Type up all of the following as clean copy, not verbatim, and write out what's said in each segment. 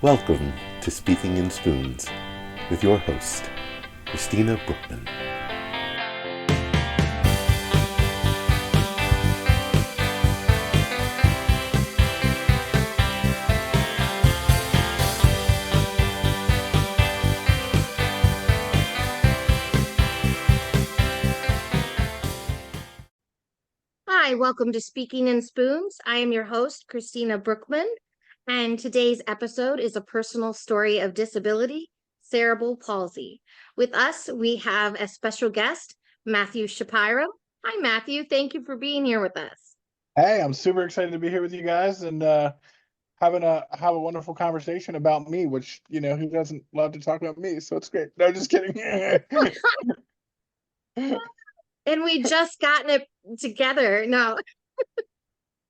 Welcome to Speaking in Spoons with your host, Christina Brookman. Hi, welcome to Speaking in Spoons. I am your host, Christina Brookman, and today's episode is a personal story of disability, cerebral palsy. With us, we have a special guest, Matthew Shapiro. Hi, Matthew. Thank you for being here with us. Hey, I'm super excited to be here with you guys and have a wonderful conversation about me, which who doesn't love to talk about me? So it's great. No, just kidding. And we just gotten it together. No.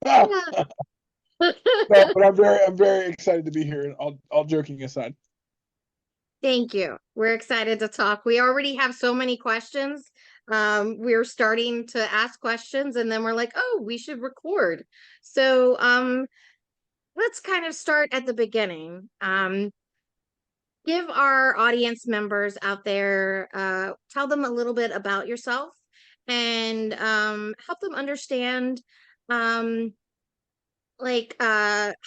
No, but I'm very excited to be here. All joking aside. Thank you. We're excited to talk. We already have so many questions. We're starting to ask questions and then we're like, oh, we should record. So let's kind of start at the beginning. Give our audience members out there, tell them a little bit about yourself and help them understand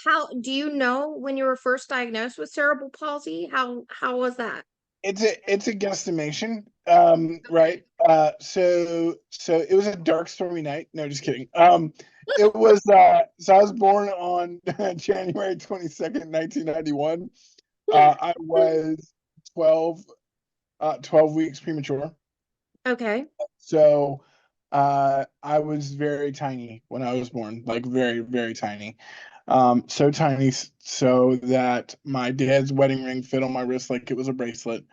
how do you know when you were first diagnosed with cerebral palsy? How was that? It's a guesstimation. Right. So it was a dark, stormy night. No, just kidding. It was so I was born on January 22nd, 1991. I was 12, 12 weeks premature. Okay. So I was very tiny when I was born, like very, very tiny. So tiny so that my dad's wedding ring fit on my wrist like it was a bracelet,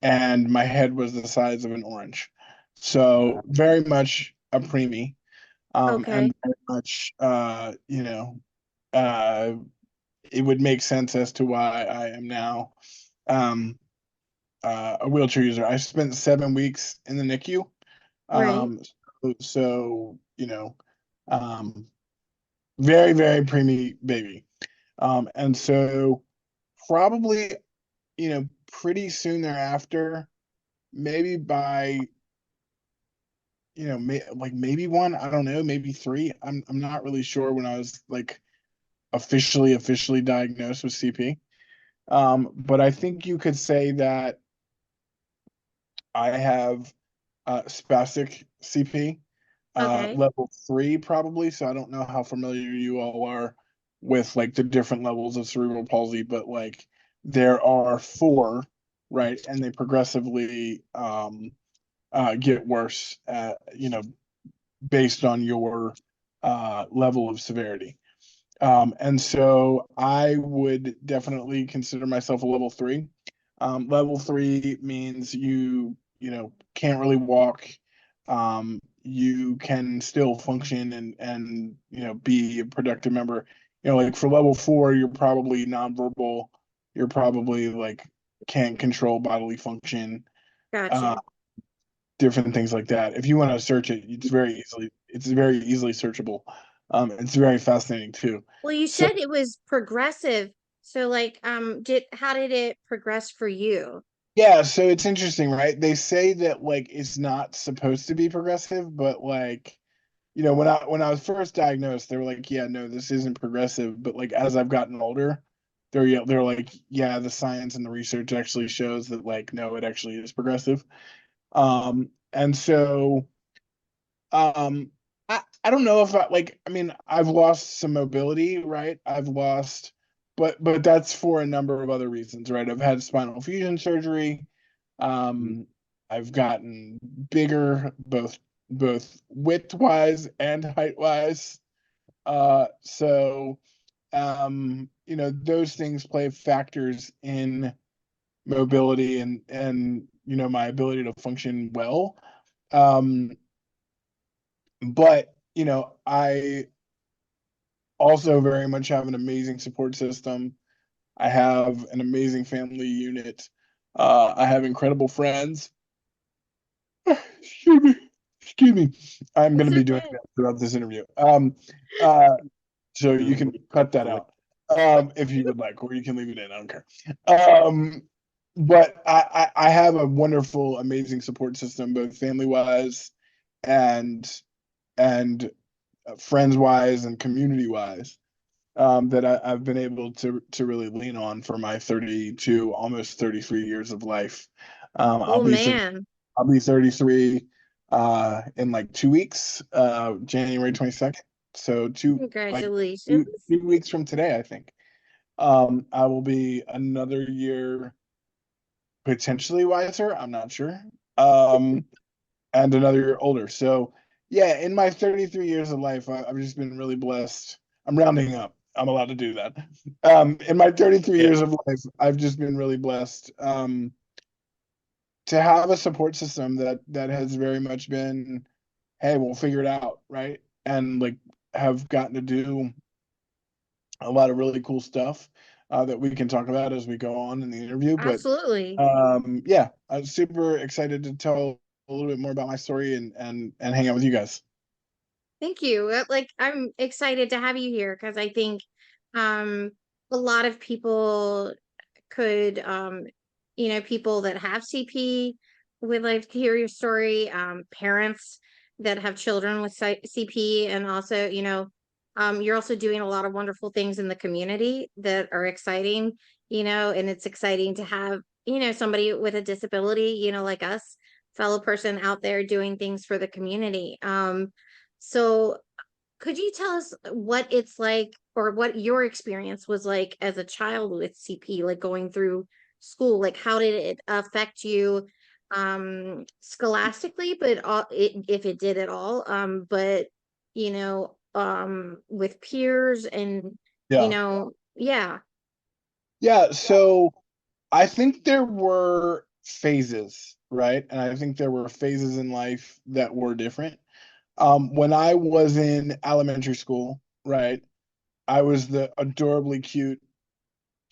and my head was the size of an orange. So very much a preemie, Okay. and very much, uh, it would make sense as to why I am now um, a wheelchair user. I spent 7 weeks in the NICU. Right. So um, very, very preemie baby. And so probably, pretty soon thereafter, maybe by, like maybe one, I don't know, maybe three. I'm not really sure when I was like officially diagnosed with CP. But I think you could say that I have spastic CP, Okay. level 3 probably. So I don't know how familiar you all are with like the different levels of cerebral palsy, but like there are four, right? And they progressively get worse, based on your level of severity. And so I would definitely consider myself a level 3. Level 3 means you can't really walk. You can still function and be a productive member. Like for level 4, you're probably nonverbal. You're probably like can't control bodily function. Uh, Gotcha. Different things like that. If you want to search it, it's very easily searchable. It's very fascinating too. Well, you So said it was progressive. So how did it progress for you? yeah, so it's interesting, right? They say that like it's not supposed to be progressive, but like when I was first diagnosed, they were like, yeah, no, this isn't progressive. But like as I've gotten older, they're like, yeah, the science and the research actually shows that like no, it actually is progressive. And so um I don't know if I mean I've lost some mobility, right? I've lost but that's for a number of other reasons, right? I've had spinal fusion surgery. Um I've gotten bigger, both width wise and height wise. So those things play factors in mobility and my ability to function well. Um but I also very much have an amazing support system. I have an amazing family unit. I have incredible friends. Excuse me. Excuse me. I'm going It's to be doing okay. that throughout this interview. Uh, so you can cut that out. if you would like, or you can leave it in. I don't care. Um, but I have a wonderful, amazing support system, both family wise and and friends wise and community wise, that I've been able to really lean on for my 32, almost 33 years of life. Oh man, I'll be 33 in like 2 weeks, January 22nd. So like congratulations. 2 weeks from today, I think. I will be another year potentially wiser. I'm not sure. Um, and another year older. So yeah, in my 33 years of life, I've just been really blessed. I'm rounding up. I'm allowed to do that. In my 33 years of life, I've just been really blessed. To have a support system that has very much been, hey, we'll figure it out, right? And like have gotten to do a lot of really cool stuff that we can talk about as we go on in the interview. But Absolutely. yeah, I'm super excited to tell a little bit more about my story and hang out with you guys. Thank you. Like I'm excited to have you here because I think um a lot of people could people that have CP would like to hear your story, parents that have children with CP, and also, you're also doing a lot of wonderful things in the community that are exciting, and it's exciting to have, somebody with a disability, like us, fellow person out there doing things for the community. So could you tell us what it's like or what your experience was like as a child with CP, like going through school? Like, how did it affect you scholastically, but if it did at all, but with peers and, Yeah. yeah. Yeah. So I think there were phases, right? And I think there were phases in life that were different. When I was in elementary school, right, I was the adorably cute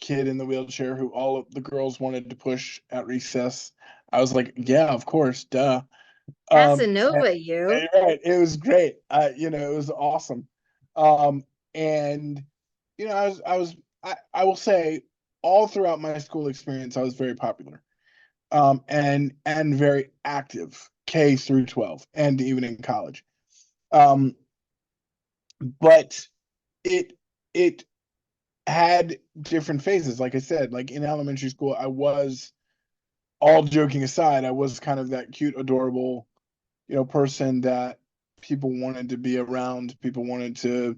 kid in the wheelchair who all of the girls wanted to push at recess. I was like, yeah, of course, duh. And, Casanova, you. right, it was great. It was awesome. Um, and I will say all throughout my school experience, I was very popular. And very active, K through 12, and even in college. Um, but it it had different phases. Like I said, like in elementary school, I was, all joking aside, I was kind of that cute, adorable, person that people wanted to be around, people wanted to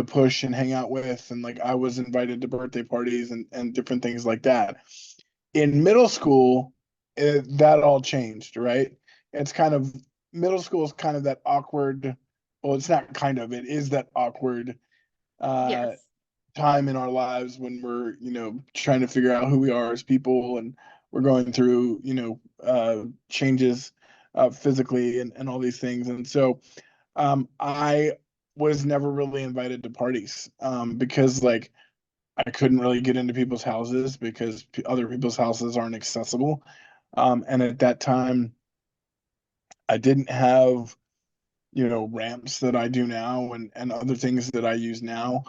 push and hang out with, and like I was invited to birthday parties and different things like that. In middle school, that all changed, right? It's kind of, middle school is kind of that awkward, well, it's not kind of, it is that awkward uh Yes. time in our lives when we're, trying to figure out who we are as people, and we're going through, changes physically and all these things. And so I was never really invited to parties because like I couldn't really get into people's houses because other people's houses aren't accessible. And at that time, I didn't have, ramps that I do now and other things that I use now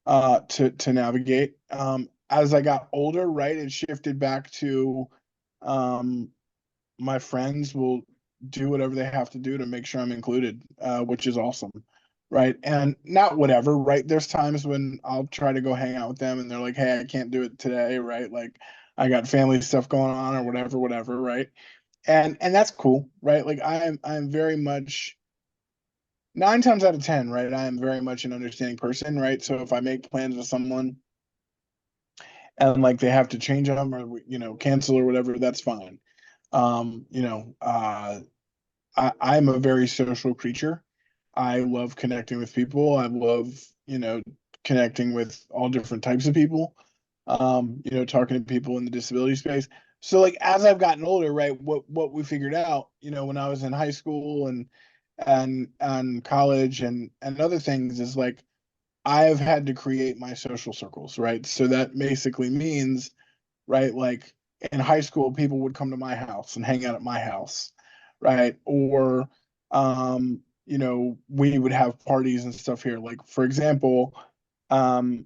to navigate. As I got older, right, it shifted back to um, my friends will do whatever they have to do to make sure I'm included, which is awesome. Right. And not whatever, right? There's times when I'll try to go hang out with them and they're like, hey, I can't do it today, right? Like I got family stuff going on or whatever, right? And that's cool, right? Like I'm very much, 9 times out of 10, right? I am very much an understanding person, right? So if I make plans with someone and like they have to change them or cancel or whatever, that's fine. Um, you know, uh, I'm a very social creature. I love connecting with people. I love, connecting with all different types of people. Talking to people in the disability space. So like as I've gotten older, right, what we figured out, when I was in high school and college and other things is like I've had to create my social circles, right? So that basically means, right, like in high school, people would come to my house and hang out at my house, right? Or, we would have parties and stuff here. Like, for example, um,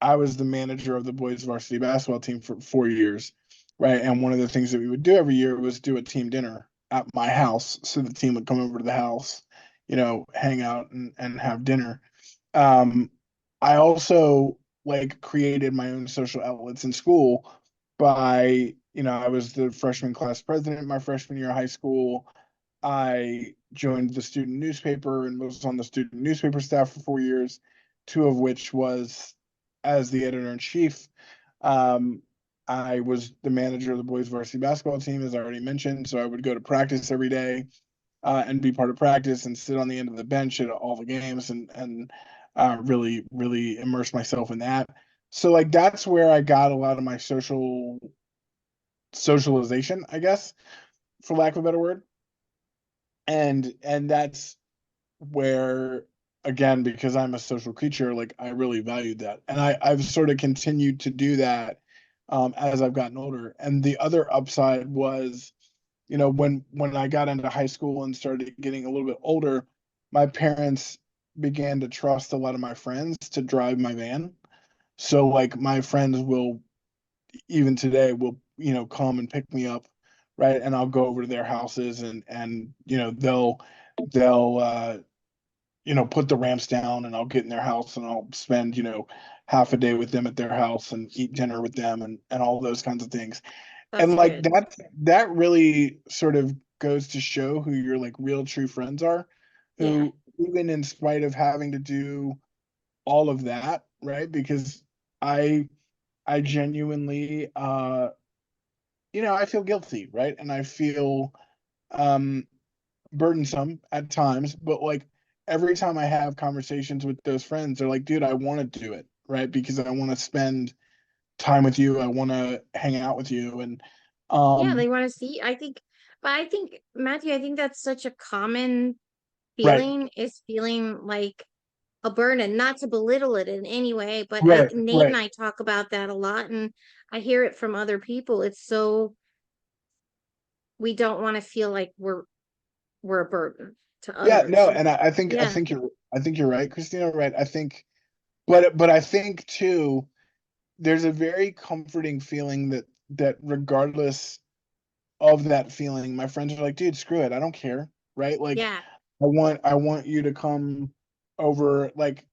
I was the manager of the boys varsity basketball team for 4 years, right? And one of the things that we would do every year was do a team dinner at my house. So the team would come over to the house, hang out and have dinner. Um, I also like created my own social outlets in school by, I was the freshman class president my freshman year of high school. I joined the student newspaper and was on the student newspaper staff for 4 years, two of which was as the editor in chief. Um, I was the manager of the boys varsity basketball team, as I already mentioned. So I would go to practice every day and be part of practice and sit on the end of the bench at all the games and really, really immerse myself in that. So like that's where I got a lot of my socialization, I guess, for lack of a better word. And that's where, again, because I'm a social creature, like I really valued that. And I've sort of continued to do that as I've gotten older. And the other upside was, when I got into high school and started getting a little bit older, my parents began to trust a lot of my friends to drive my van. So like my friends will, even today, will, come and pick me up, right? And I'll go over to their houses and they'll put the ramps down, and I'll get in their house and I'll spend, half a day with them at their house and eat dinner with them and all those kinds of things. That's And like good. that really sort of goes to show who your like real true friends are, Yeah. who even in spite of having to do all of that, right? Because I I genuinely I feel guilty, right? And I feel um burdensome at times, but like every time I have conversations with those friends, they're like, dude, I want to do it, right? Because I want to spend time with you. I want to hang out with you. And Yeah, um they want to see. But I think, Matthew, I think that's such a common right, feeling, is feeling like a burden, not to belittle it in any way, but right, Nate and right. I talk about that a lot, and I hear it from other people. It's so, we don't want to feel like we're a burden to Yeah, others. no, and I think Yeah. I think you're right, Christina, right? I think but I think too, there's a very comforting feeling that regardless of that feeling, my friends are like, dude, screw it. I don't care. Right. Like Yeah. I want you to come over, like,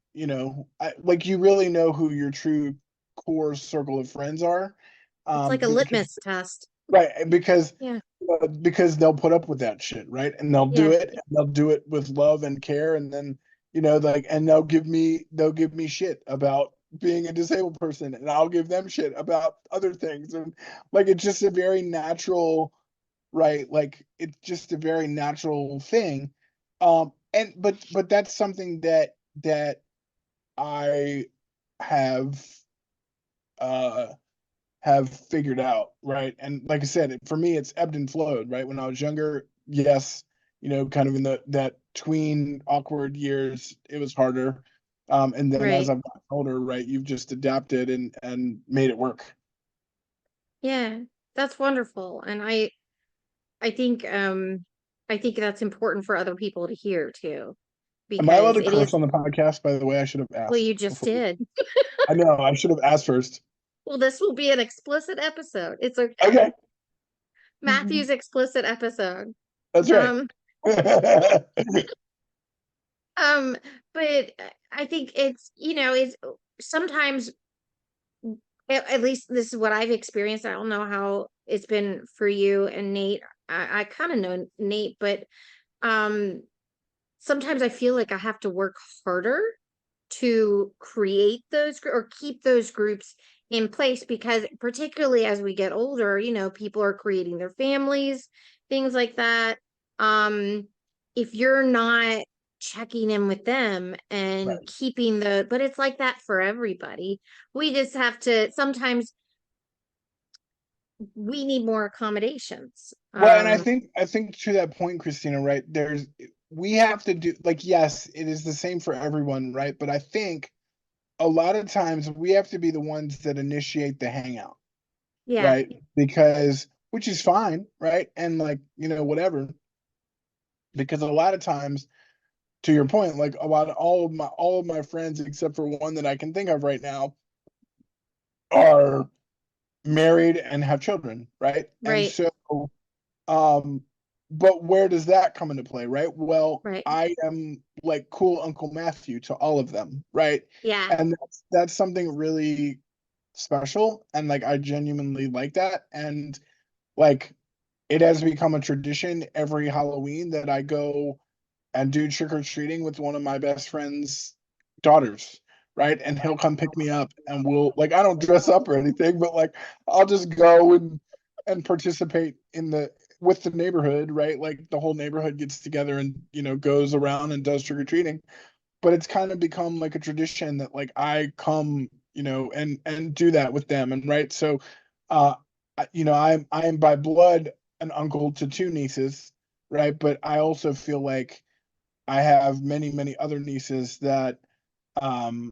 like you really know who your true core circle of friends are. It's like a Because litmus test. right, Yeah. because they'll put up with that shit, right? And they'll do Yeah. it, and they'll do it with love and care, and then like, and they'll give me shit about being a disabled person, and I'll give them shit about other things, and like it's just a very natural, right? Like it's just a very natural thing. And but that's something that I have uh have figured out, right? And like I said, for me, it's ebbed and flowed, right? When I was younger, yes, kind of in that tween awkward years, it was harder. And then as Right. I've gotten older, right, you've just adapted and made it work. Yeah. That's wonderful. And I think I think that's important for other people to hear too, Am I allowed because to it curse is, on the podcast? By the way, I should have well, asked you just before. did. I know I should have asked first. Well, this will be an explicit episode. It's okay. Okay, Matthew's explicit episode. that's right. Um, um, but I think it's, it's sometimes, at least this is what I've experienced. I don't know how it's been for you and Nate. I kind of know Nate, but um, sometimes I feel like I have to work harder to create those or keep those groups in place, because particularly as we get older, people are creating their families, things like that. um if you're not checking in with them and Right. keeping but it's like that for everybody. We just have to, sometimes we need more accommodations. Well, and I think to that point, Christina, right? We have to do, like, yes, it is the same for everyone, right? But I think a lot of times we have to be the ones that initiate the hangout, Yeah. right? Because which is fine, right? And like, whatever. Because a lot of times, to your point, like all of my friends except for one that I can think of right now, are married and have children, right? And Right. so, um, but where does that come into play, right? Well, Right. I am like cool Uncle Matthew to all of them, right? Yeah. And that's something really special, and like I genuinely like that, and like it has become a tradition every Halloween that I go and do trick or treating with one of my best friend's daughters, right? And he'll come pick me up, and we'll like I don't dress up or anything, but like I'll just go and participate in the with the neighborhood, right? Like the whole neighborhood gets together and goes around and does trick or treating. But it's kind of become like a tradition that like I come, and do that with them, and right. So, uh, I'm by blood an uncle to two nieces, right? But I also feel like I have many, many other nieces um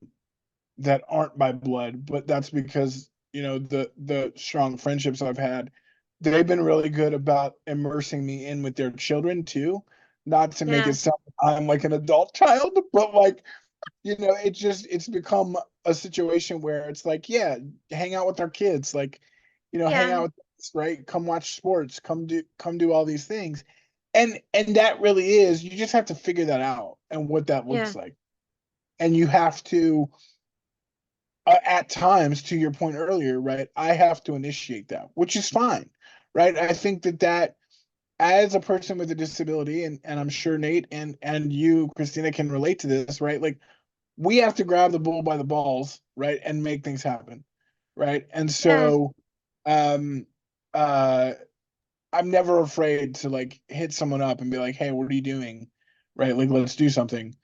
that aren't by blood, but that's because, the strong friendships I've had, they've been really good about immersing me in with their children too. Not to make it Yeah. sound like I'm like an adult child, but like, it's become a situation where it's like, yeah, hang out with our kids, like, hang Yeah. out with us, right? Come watch sports, come do all these things. And that really is, you just have to figure that out and what that looks Yeah. like. And you have to, at times, to your point earlier, right? I have to initiate that, which is fine, right? I think that as a person with a disability, and I'm sure Nate and you, Christina, can relate to this, right? Like we have to grab the bull by the balls, right, and make things happen, right? And Yeah. so, um, uh, I'm never afraid to like hit someone up and be like, "Hey, what are you doing?" Right? Like, let's do something.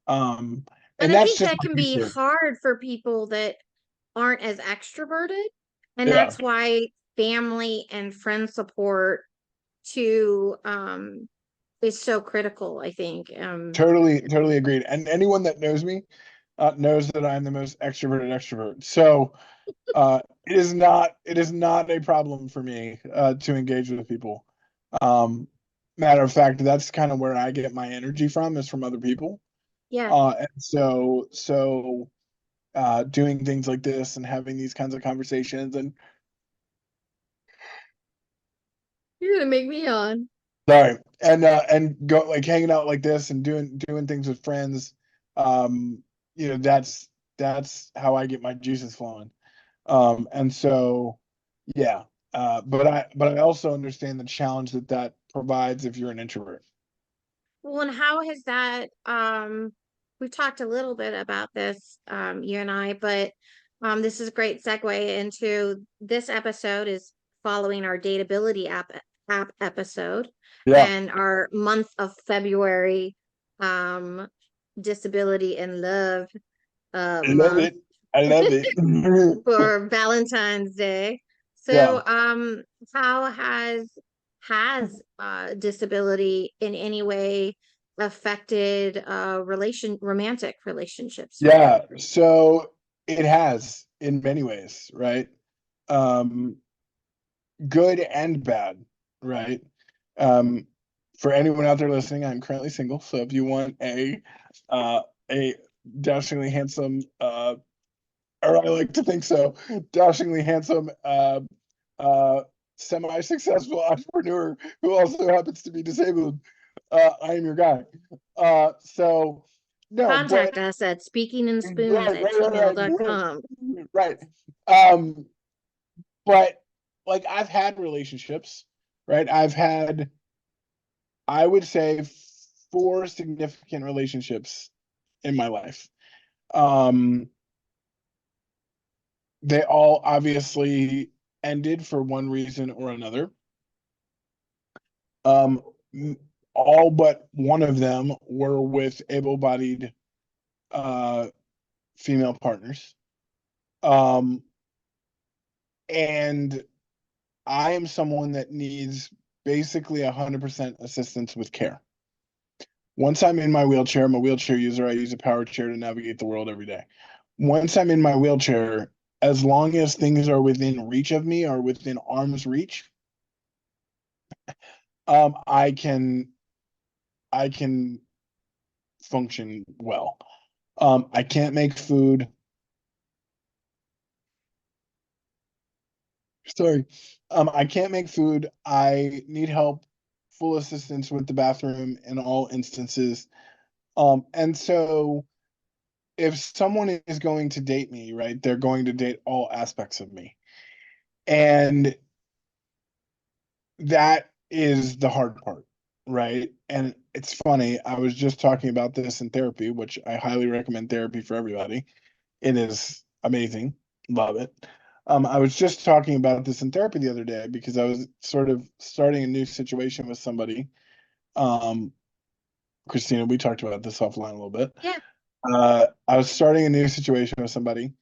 Um, And and I that's think just that my can be nature. hard for people that aren't as extroverted. And Yeah, that's why family and friend support to is so critical, I think. totally, totally agreed. And anyone that knows me knows that I'm the most extroverted extrovert. So, it is not a problem for me to engage with people. Um, Matter of fact, that's kind of where I get my energy from, is from other people. Yeah. And so doing things like this and having these kinds of conversations, and You're gonna make me yawn. sorry, and go like hanging out like this and doing things with friends, um, that's how I get my juices flowing. And so, yeah, but I also understand the challenge that provides if you're an introvert. Well, and how has that we've talked a little bit about this, you and I, but this is a great segue into this episode is following our dateability app episode Yeah, and our month of February um disability and love I love month it. I love it. for Valentine's Day. Yeah, So, how has disability in any way affected romantic relationships for you? yeah. So it has in many ways, right? Um, Good and bad, right? Um, for anyone out there listening, I'm currently single, so if you want a dashingly handsome, or I like to think so, dashingly handsome, uh, semi-successful entrepreneur who also happens to be disabled, I am your guy. So no, but Contact us at speakinginspoons right, at right, right, gmail.com. right, right. But like I've had relationships, right? I've had, I would say, four significant relationships in my life. Um, they all obviously ended for one reason or another. Um, all but one of them were with able-bodied uh, female partners. Um, and I am someone that needs basically 100% assistance with care. Once I'm in my wheelchair, I'm a wheelchair user. I use a power chair to navigate the world every day. Once I'm in my wheelchair, as long as things are within reach of me or within arm's reach, I can function well. I can't make food. Sorry. I can't make food. I need help, full assistance with the bathroom in all instances. And so if someone is going to date me, right, they're going to date all aspects of me. And that is the hard part, right? And it's funny, I was just talking about this in therapy, which I highly recommend therapy for everybody. It is amazing. Love it. I was just talking about this in therapy the other day because I was sort of starting a new situation with somebody. Um, Christina, we talked about this offline a little bit. Yeah. I was starting a new situation with somebody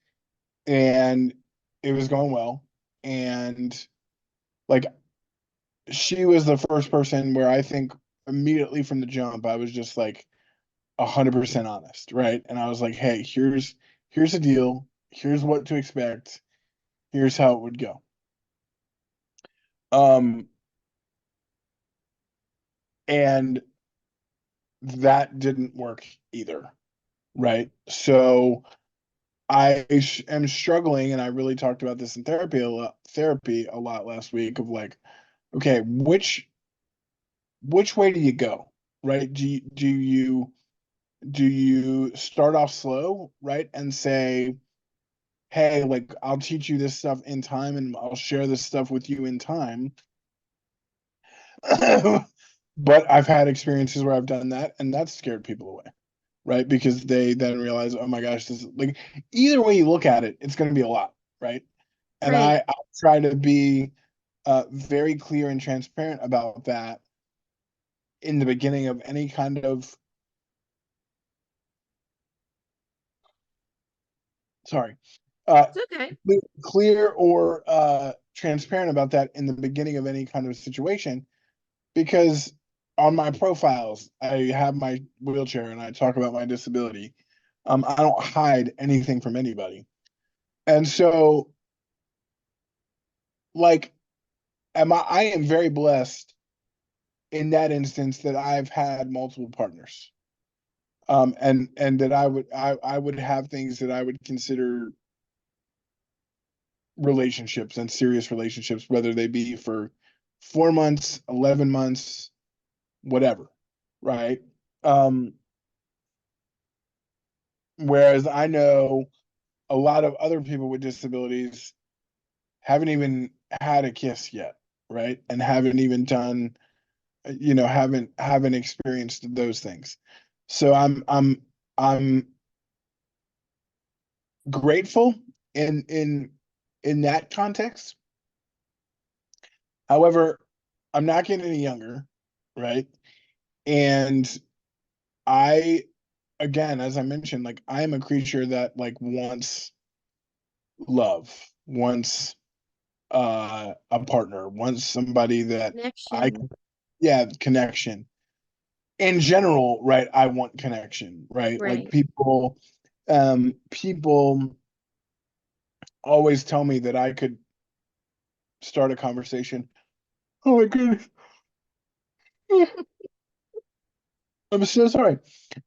and it was going well. And like she was the first person where I think immediately from the jump, I was just like 100% honest, right? And I was like, hey, here's the deal. Here's what to expect. Here's how it would go. Um, and that didn't work either, right? So am struggling, and I really talked about this in therapy a lot last week of like, okay, which way do you go, right? Do you start off slow, right, and say, hey, like I'll teach you this stuff in time, and I'll share this stuff with you in time. But I've had experiences where I've done that, and that scared people away, right? Because they then realize, oh my gosh, this is like either way you look at it, it's going to be a lot, right? And Right. I try to be very clear and transparent about that in the beginning of any kind of sorry, uh, It's okay. clear or transparent about that in the beginning of any kind of situation, because on my profiles, I have my wheelchair and I talk about my disability. I don't hide anything from anybody. And so, like, I am very blessed in that instance that I've had multiple partners. And that I would have things that I would consider relationships and serious relationships, whether they be for 4 months, 11 months, whatever, right? Um, Whereas I know a lot of other people with disabilities haven't even had a kiss yet, right? And haven't even done, haven't experienced those things. So I'm grateful in that context. However, I'm not getting any younger, right? And I, again, as I mentioned, like I am a creature that like wants love, wants a partner, wants somebody that I Connection. yeah, connection. In general, right? I want connection, right? Like Right. people always tell me that I could start a conversation. Oh my goodness. I'm so sorry.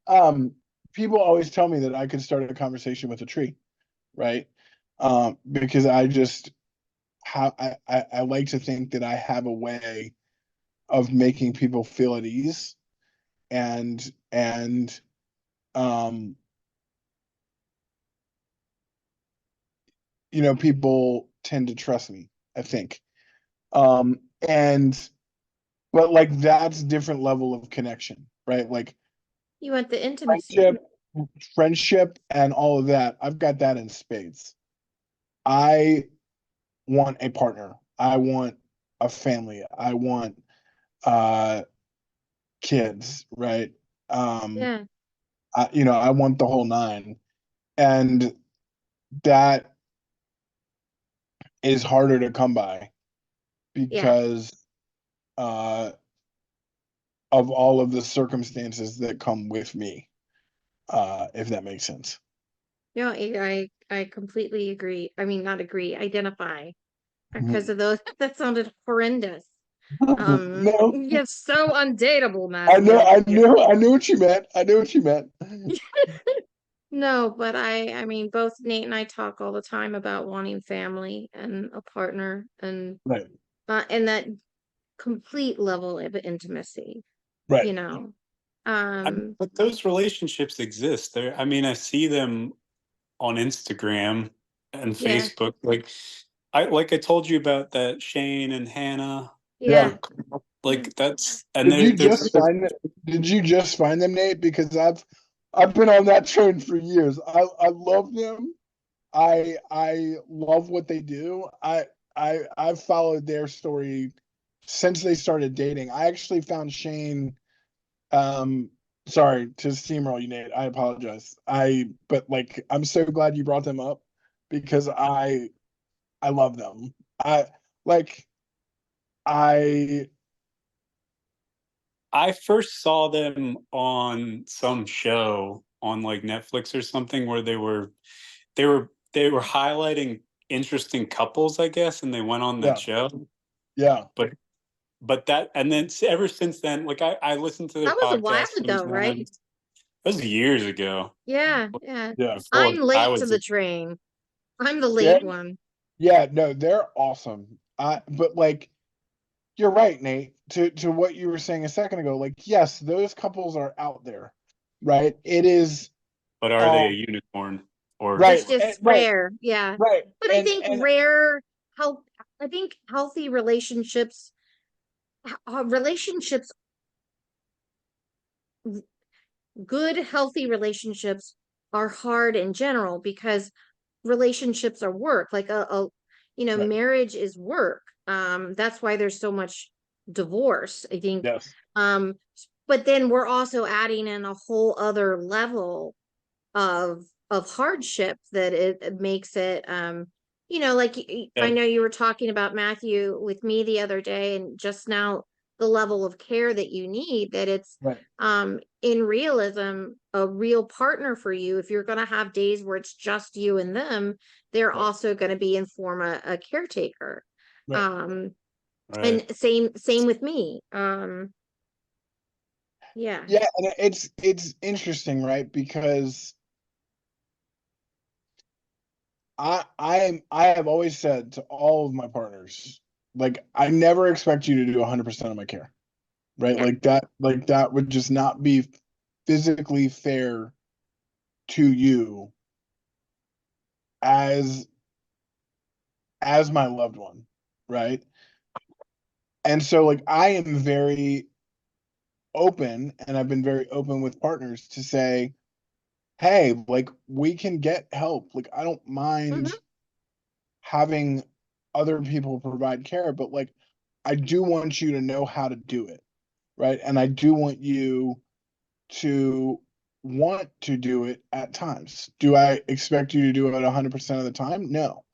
Um, People always tell me that I could start a conversation with a tree, right? Because I just how I like to think that I have a way of making people feel at ease and um people tend to trust me, I think. And but like that's different level of connection, right? Like You want the intimacy. friendship, friendship and all of that. I've got that in spades. I want a partner. I want a family. I want uh kids, right? Um Yeah. I want the whole nine. And that is harder to come by Yeah. because uh of all of the circumstances that come with me, if that makes sense. No, I completely agree. I mean, not agree, identify because Mhm. of those. That sounded horrendous. No, Yes, so undateable, I know, Matthew. I know what you meant. I know what you meant. No, but I mean, both Nate and I talk all the time about wanting family and a partner Right. and that complete level of intimacy, Right. you know. But those relationships exist. There, I mean, I see them on Instagram and Yeah, Facebook. Like I told you about that Shane and Hannah. yeah. Like that's and Did you there's just find it? Did you just find them, Nate? Because I've been on that train for years. I love them. I love what they do. I've followed their story since they started dating. I actually found Shane. Um, sorry to steamroll you, Nate. I apologize. But like I'm so glad you brought them up because I love them. Like I I first saw them on some show on like Netflix or something where they were highlighting interesting couples, I guess, and they went on that yeah show. yeah But that and then ever since then, like I listened to their That was a while podcast ago, right? sometimes. That was years ago. Yeah, yeah. yeah Before I'm I late to was the train. I'm the yeah late one. yeah no they're awesome. But like you're right, Nate. To what you were saying a second ago, like yes, those couples are out there, right? It is but are they a um unicorn or right It's just right rare. Yeah. right But I think and health, I think healthy relationships, relationships, good, healthy relationships are hard in general because relationships are work. Like right marriage is work. That's why there's so much divorce, I think. yes Um, but then we're also adding in a whole other level of hardship that it makes it like I yeah, know you were talking about Matthew with me the other day and just now the level of care that you need that it's right in realism a real partner for you if you're going to have days where it's just you and them they're right also going to be in form a caretaker right um right. and same with me yeah yeah and it's interesting, right? Because I have always said to all of my partners, like I never expect you to do 100% of my care, right? yeah Like that would just not be physically fair to you as my loved one, right? And so like I am very open and I've been very open with partners to say, hey, like we can get help. Like I don't hmm mind having other people provide care, but like I do want you to know how to do it, right? And I do want you to want to do it at times. Do I expect you to do it 100% of the time? No.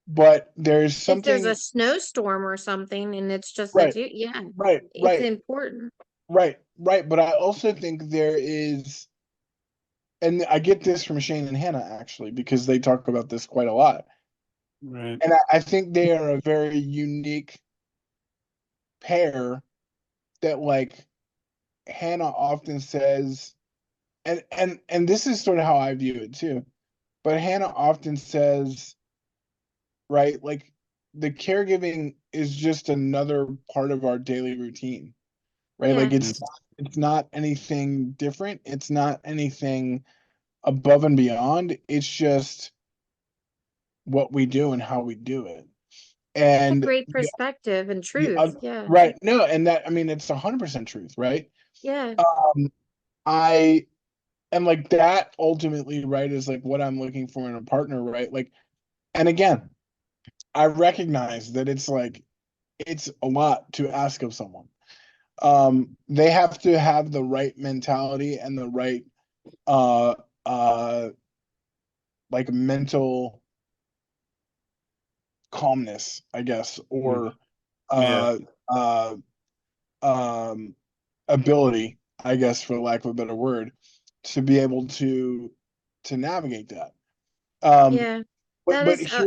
But there's if there's a something snowstorm or something and it's just the right, two yeah right, it's right, important right. But I also think there is, and I get this from Shane and Hannah actually, because they talk about this quite a lot. Right. And I think they are a very unique pair that like Hannah often says, and this is sort of how I view it too. But Hannah often says, right, like the caregiving is just another part of our daily routine, right? yeah Like it's not anything different. It's not anything above and beyond. It's just what we do and how we do it. a And great perspective and truth yeah right, no, and that I mean it's 100% truth, right? yeah Um, I and like that ultimately, right, is like what I'm looking for in a partner, right? Like, and again, I recognize that it's like it's a lot to ask of someone. They have to have the right mentality and the right uh uh like mental calmness, I guess, Mm. or Yeah. uh uh um ability, I guess, for lack of a better word, to be able to navigate that. Um, yeah but that is here,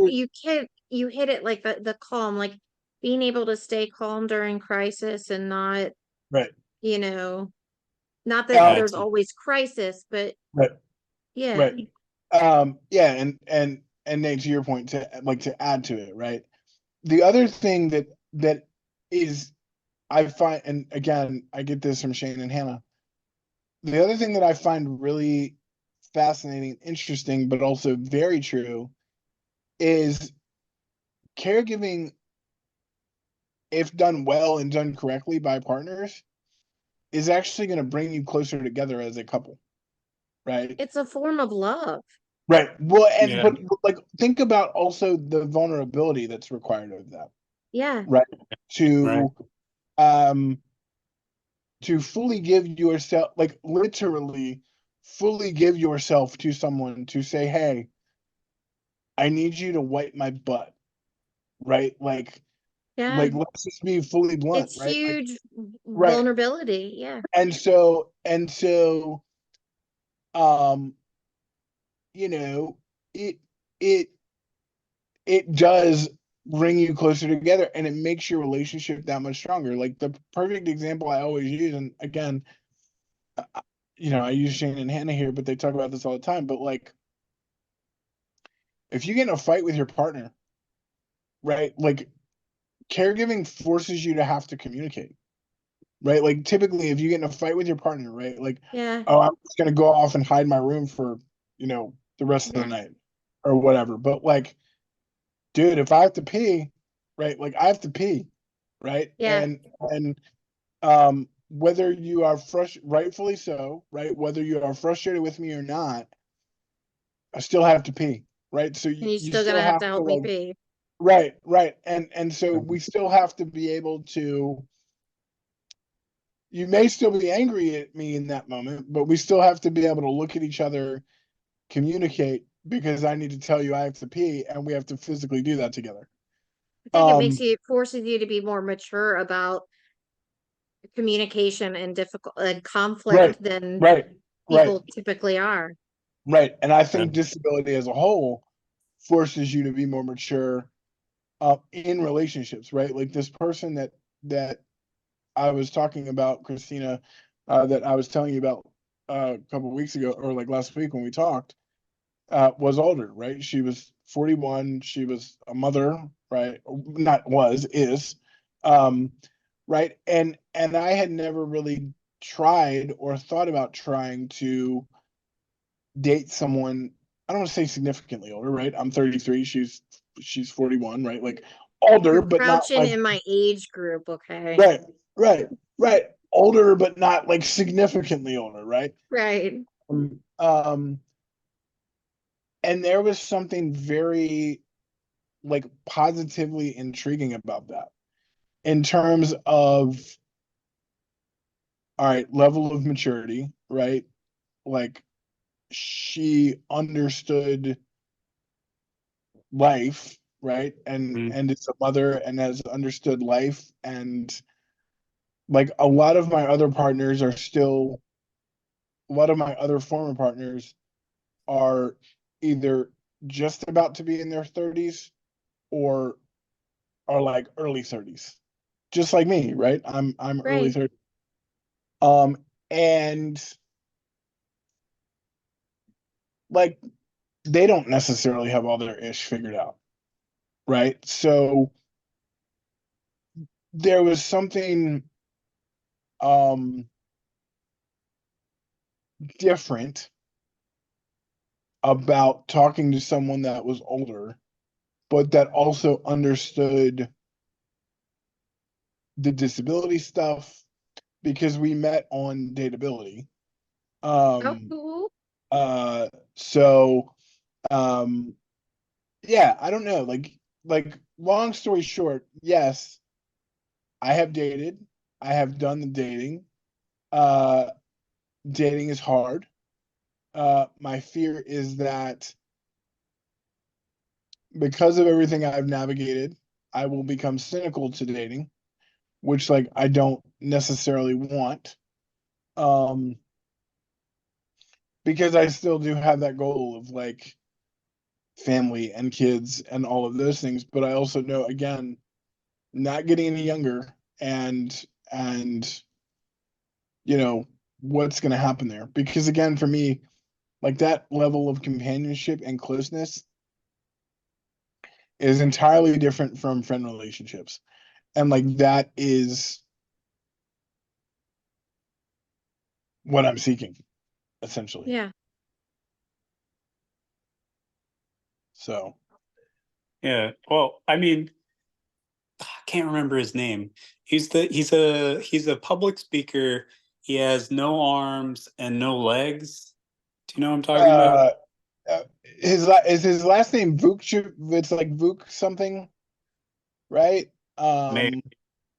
you hit it like the calm like being able to stay calm during crisis and not right, you know not that uh, there's always crisis but right, Yeah. Right. Yeah, and Nate, to your point, to add to it, right? The other thing that is I find, and again, I get this from Shane and Hannah. The other thing that I find really fascinating, interesting, but also very true is caregiving, if done well and done correctly by partners, is actually going to bring you closer together as a couple, right? It's a form of love. Right. Well, and Yeah. but like think about also the vulnerability that's required of that, Yeah. right? Right. To to fully give yourself, like literally fully give yourself to someone to say, "Hey, I need you to wipe my butt." Right? Yeah. Let's just be fully blunt, It's right? Like, huge right. vulnerability. Yeah. And so um you know, it it it does bring you closer together, and it makes your relationship that much stronger. Like the perfect example I always use, and again, I use Shane and Hannah here, but they talk about this all the time. But like, if you get in a fight with your partner, right? Like, caregiving forces you to have to communicate, right? Like, typically, if you get in a fight with your partner, right? Like, Yeah. oh, I'm just gonna go off and hide in my room for the rest of the Yeah. night or whatever. But like, dude, if I have to pee, right? Like, I have to pee, right? Yeah. And whether you are rightfully so, right? Whether you are frustrated with me or not, I still have to pee, right? So And you you still still gonna have have to to help me like, pee. right, and so we still have to be able to. You may still be angry at me in that moment, but we still have to be able to look at each other, communicate, because I need to tell you I have to pee, and we have to physically do that together. I think Um, it forces you to be more mature about communication and difficult and right, conflict than right, right, people typically are. right, and I Yeah. think disability as a whole forces you to be more mature in relationships, right? Like this person that I was talking about, Christina, that I was telling you about a couple of weeks ago, or like last week when we talked, was older, right? She was 41. She was a mother, right? Not was, is, um, right? And I had never really tried or thought about trying to date someone. I don't want to say significantly older, right? I'm 33. She's 41, right? Like older, You're but not crouching like in my age group, okay? right, right, right. Older, but not like significantly older, right? Right. Um, um, and there was something very like positively intriguing about that in terms of, all right, level of maturity, right? Like she understood life, right? and Mm. and is a mother and has understood life, and like a lot of my other former partners are either just about to be in their 30s or are like early 30s, just like me, right? I'm early Right. 30s. And like they don't necessarily have all their ish figured out, right? So there was something um different about talking to someone that was older, but that also understood the disability stuff because we met on Dateability. Oh, Um, cool. uh, so, um, yeah, I don't know. Like, long story short, yes, I have dated. I have done the dating. Uh, Dating is hard. My fear is that because of everything I've navigated, I will become cynical to dating, which like I don't necessarily want. Um, because I still do have that goal of like family and kids and all of those things, but I also know again, not getting any younger and you know what's going to happen there because again for me Like that level of companionship and closeness is entirely different from friend relationships. And like that is what I'm seeking, essentially. Yeah. So Yeah. Well, I mean, I can't remember his name. He's a public speaker. He has no arms and no legs. Do you know what I'm talking about? uh, is his last name Vuk? It's like Vuk something, right? Maybe. Um,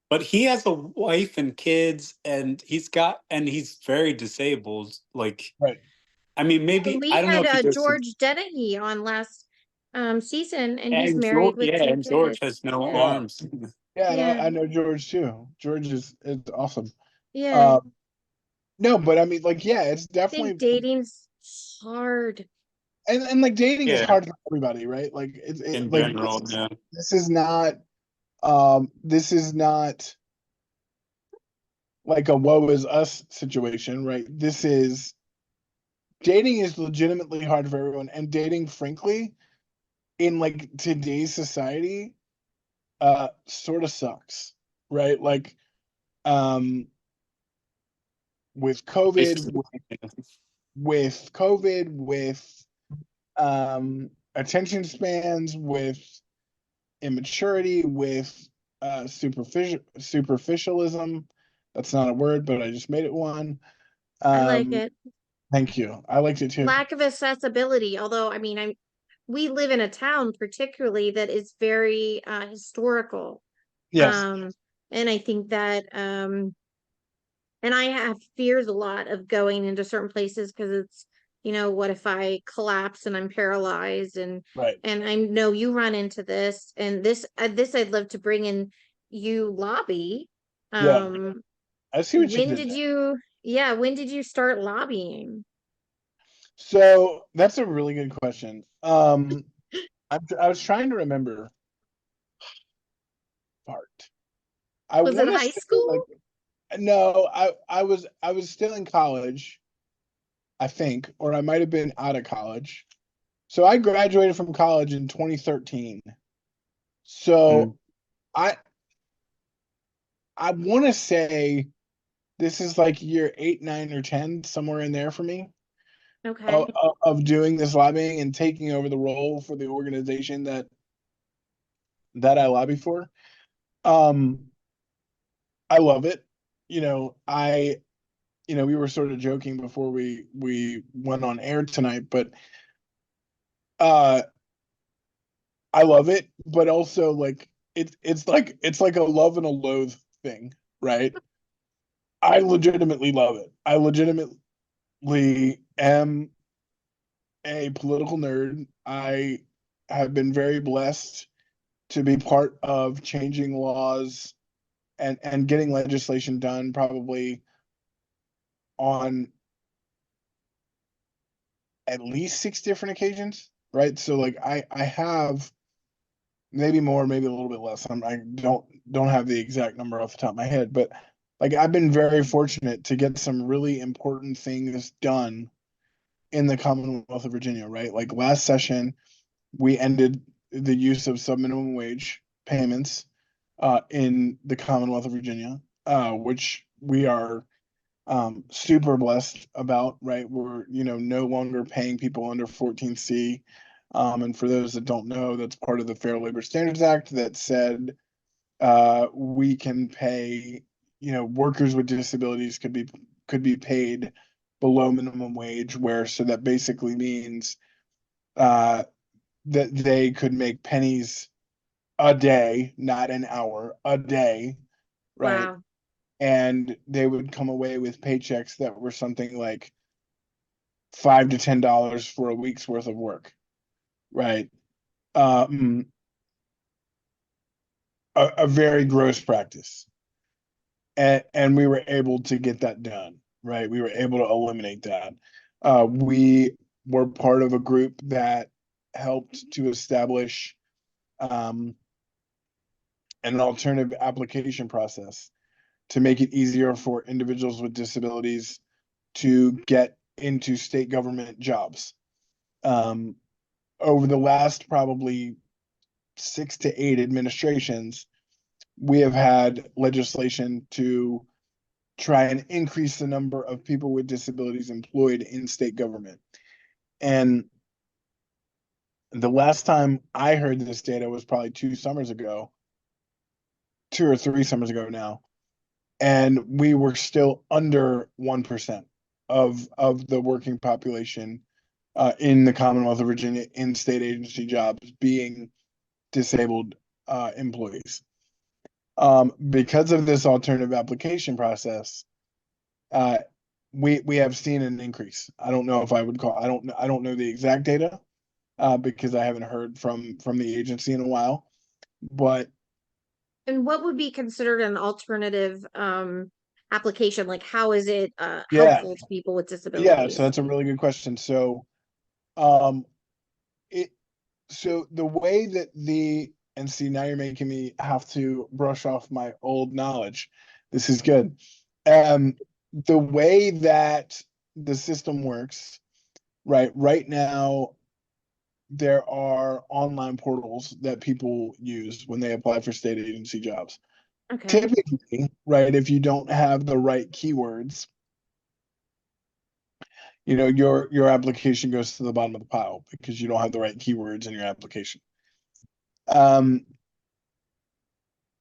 But he has a wife and kids, and he's very disabled. Like, right. I mean, And maybe we I don't know had if he does some, George Dennehy on last season, and he's and married George, with yeah, two and George has kids. no Yeah. Yeah, arms. yeah, and Yeah. I know George too. George is awesome. Yeah. Um, no, but I mean, like, yeah, it's I think definitely, dating's hard. and like dating is Yeah, hard for everybody, right? Like in like general, yeah. this is not this is not like a woe is us situation, right? This is dating is legitimately hard for everyone, and dating, frankly, in like today's society, sort of sucks, right? Like, um, with It's- COVID, with COVID, with attention spans, with immaturity, with superficialism. That's not a word, but I just made it one. I like Um, it. thank you. I liked it too. Lack of accessibility. Although, I mean, we live in a town particularly that is very historical. Yes. Um, and I think that and I have fears a lot of going into certain places because it's, what if I collapse and I'm paralyzed, Right. and I know you run into this, and this I'd love to bring in you lobby. Yeah. Um, I see what you when did did there. you, yeah, when did you start lobbying? So that's a really good question. I was trying to remember part. I Was it want to high say like school? no, I was still in college, I think, or I might have been out of college. So I graduated from college in 2013. Mm. So I I want to say this is like year 8, 9, or 10, somewhere in there for me Okay. of doing this lobbying and taking over the role for the organization that I lobby for. Um, I love it. You know, we were sort of joking before we went on air tonight, but uh I love it, but also like it's like a love and a loathe thing, right? I legitimately love it. I legitimately am a political nerd. I have been very blessed to be part of changing laws and getting legislation done probably on at least 6 different occasions, right? So like I have maybe more, maybe a little bit less. I don't have the exact number off the top of my head, but like I've been very fortunate to get some really important things done in the Commonwealth of Virginia, right? Like last session, we ended the use of subminimum wage payments in the Commonwealth of Virginia, which we are super blessed about, right? We're, no longer paying people under 14C. And for those that don't know, that's part of the Fair Labor Standards Act that said we can pay, workers with disabilities could be paid below minimum wage, so that basically means uh, that they could make pennies a day, not an hour, a day, right? Wow. And they would come away with paychecks that were something like $5 to $10 for a week's worth of work, right? Um, a very gross practice, and we were able to get that done, right? We were able to eliminate that. We were part of a group that helped to establish um, an alternative application process to make it easier for individuals with disabilities to get into state government jobs. Over the last probably 6 to 8 administrations, we have had legislation to try and increase the number of people with disabilities employed in state government. And the last time I heard this data was probably 2 summers ago, 2 or 3 summers ago now, and we were still under 1% of the working population in the Commonwealth of Virginia in state agency jobs being disabled employees. Because of this alternative application process, we have seen an increase. I don't know if I would call. I don't know the exact data because I haven't heard from the agency in a while. But And what would be considered an alternative application? Like, how is it yeah, helpful to people with yeah. disabilities? So that's a really good question. So, it so the way that and see, now you're making me have to brush off my old knowledge. This is good. The way that the system works, right now, there are online portals that people use when they apply for state agency jobs. Okay. Typically, right, if you don't have the right keywords, your application goes to the bottom of the pile because you don't have the right keywords in your application.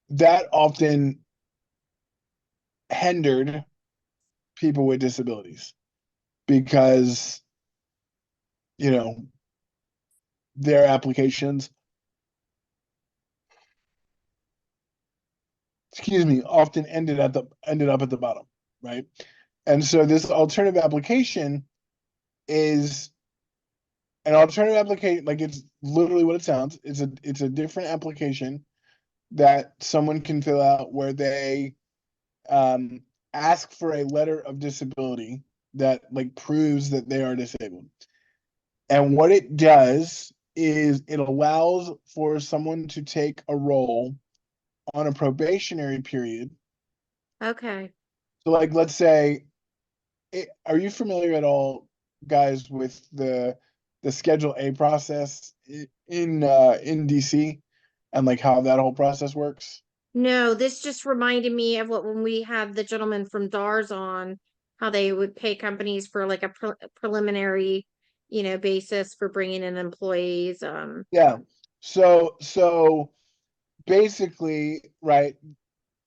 That often hindered people with disabilities because their applications, often ended up at the bottom, right? And so this alternative application is an alternative application, like it's literally what it sounds. It's a different application that someone can fill out where they ask for a letter of disability that like proves that they are disabled. And what it does is it allows for someone to take a role on a probationary period. Okay. So like, let's say, are you familiar at all, guys, with the Schedule A process in DC and like how that whole process works? No, this just reminded me of when we had the gentleman from DARS on, how they would pay companies for like a preliminary, basis for bringing in employees. Yeah. So basically, right,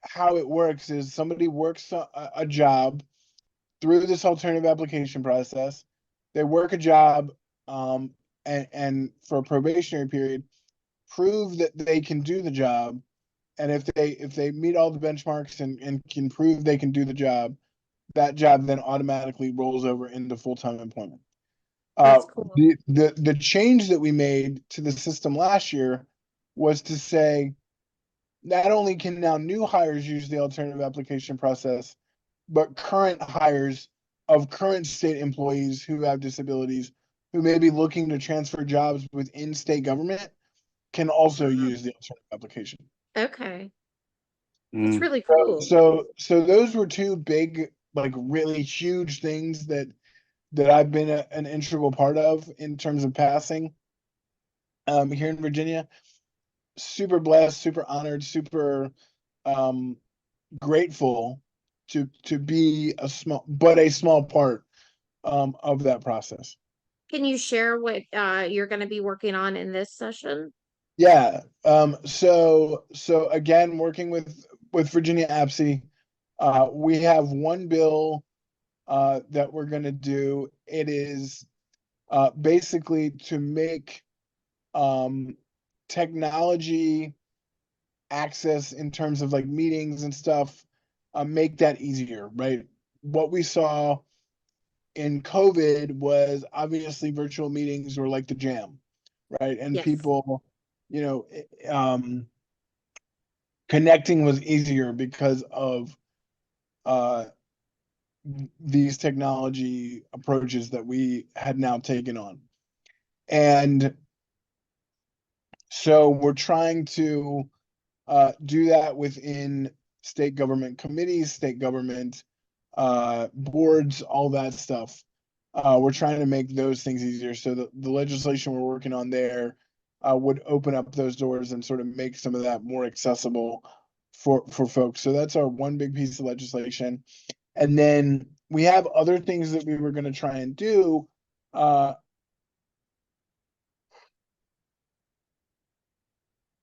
how it works is somebody works a job through this alternative application process. They work a job and for a probationary period, prove that they can do the job. And if they meet all the benchmarks and can prove they can do the job, that job then automatically rolls over into full-time employment. That's cool. The change that we made to the system last year was to say not only can now new hires use the alternative application process, but current hires of current state employees who have disabilities who may be looking to transfer jobs within state government can also use the alternative application. Okay. That's really So, cool. so those were two big, like really huge things that I've been an integral part of in terms of passing here in Virginia. Super blessed, super honored, super grateful to be a small part of that process. Can you share what you're going to be working on in this session? Yeah. So again, working with Virginia APSI, we have one bill that we're going to do. It is basically to make technology access in terms of like meetings and stuff, make that easier, right? What we saw in COVID was obviously virtual meetings were like the jam, right? And Yes. people, connecting was easier because of these technology approaches that we had now taken on. And so we're trying to do that within state government committees, state government boards, all that stuff. We're trying to make those things easier. So the legislation we're working on there would open up those doors and sort of make some of that more accessible for folks. So that's our one big piece of legislation. And then we have other things that we were going to try and do.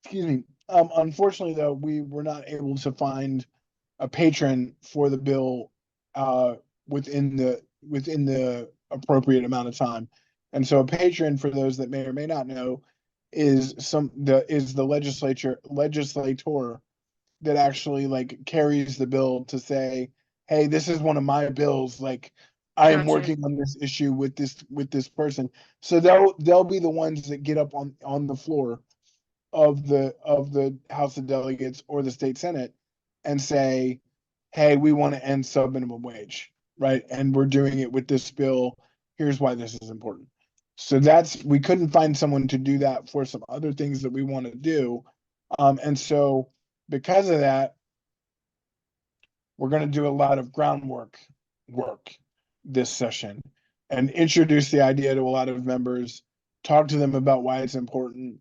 Excuse me. Unfortunately, though, we were not able to find a patron for the bill within the appropriate amount of time. And so a patron, for those that may or may not know, is the legislator that actually like carries the bill to say, hey, this is one of my bills. Like I am Gotcha. working on this issue with this person. So they'll be the ones that get up on the floor of the House of Delegates or the state Senate and say, hey, we want to end sub minimum wage, right? And we're doing it with this bill. Here's why this is important. So we couldn't find someone to do that for some other things that we want to do. And so because of that, we're going to do a lot of groundwork work this session and introduce the idea to a lot of members, talk to them about why it's important,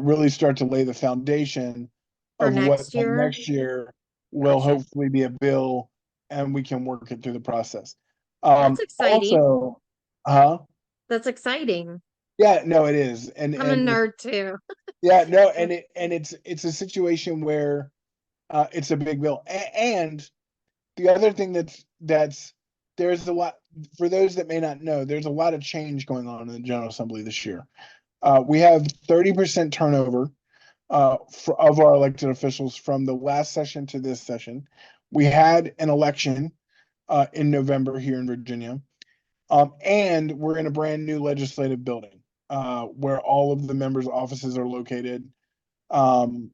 really start to lay the foundation For of what next year. next year will Gotcha. hopefully be a bill, and we can work it through the process. That's exciting. Also, huh? That's exciting. Yeah, no, it is, and I'm a nerd too. yeah, no, and it's a situation where it's a big bill, and the other thing that's there's a lot for those that may not know, there's a lot of change going on in the General Assembly this year. We have 30% turnover of our elected officials from the last session to this session. We had an election in November here in Virginia, and we're in a brand new legislative building where all of the members' offices are located, and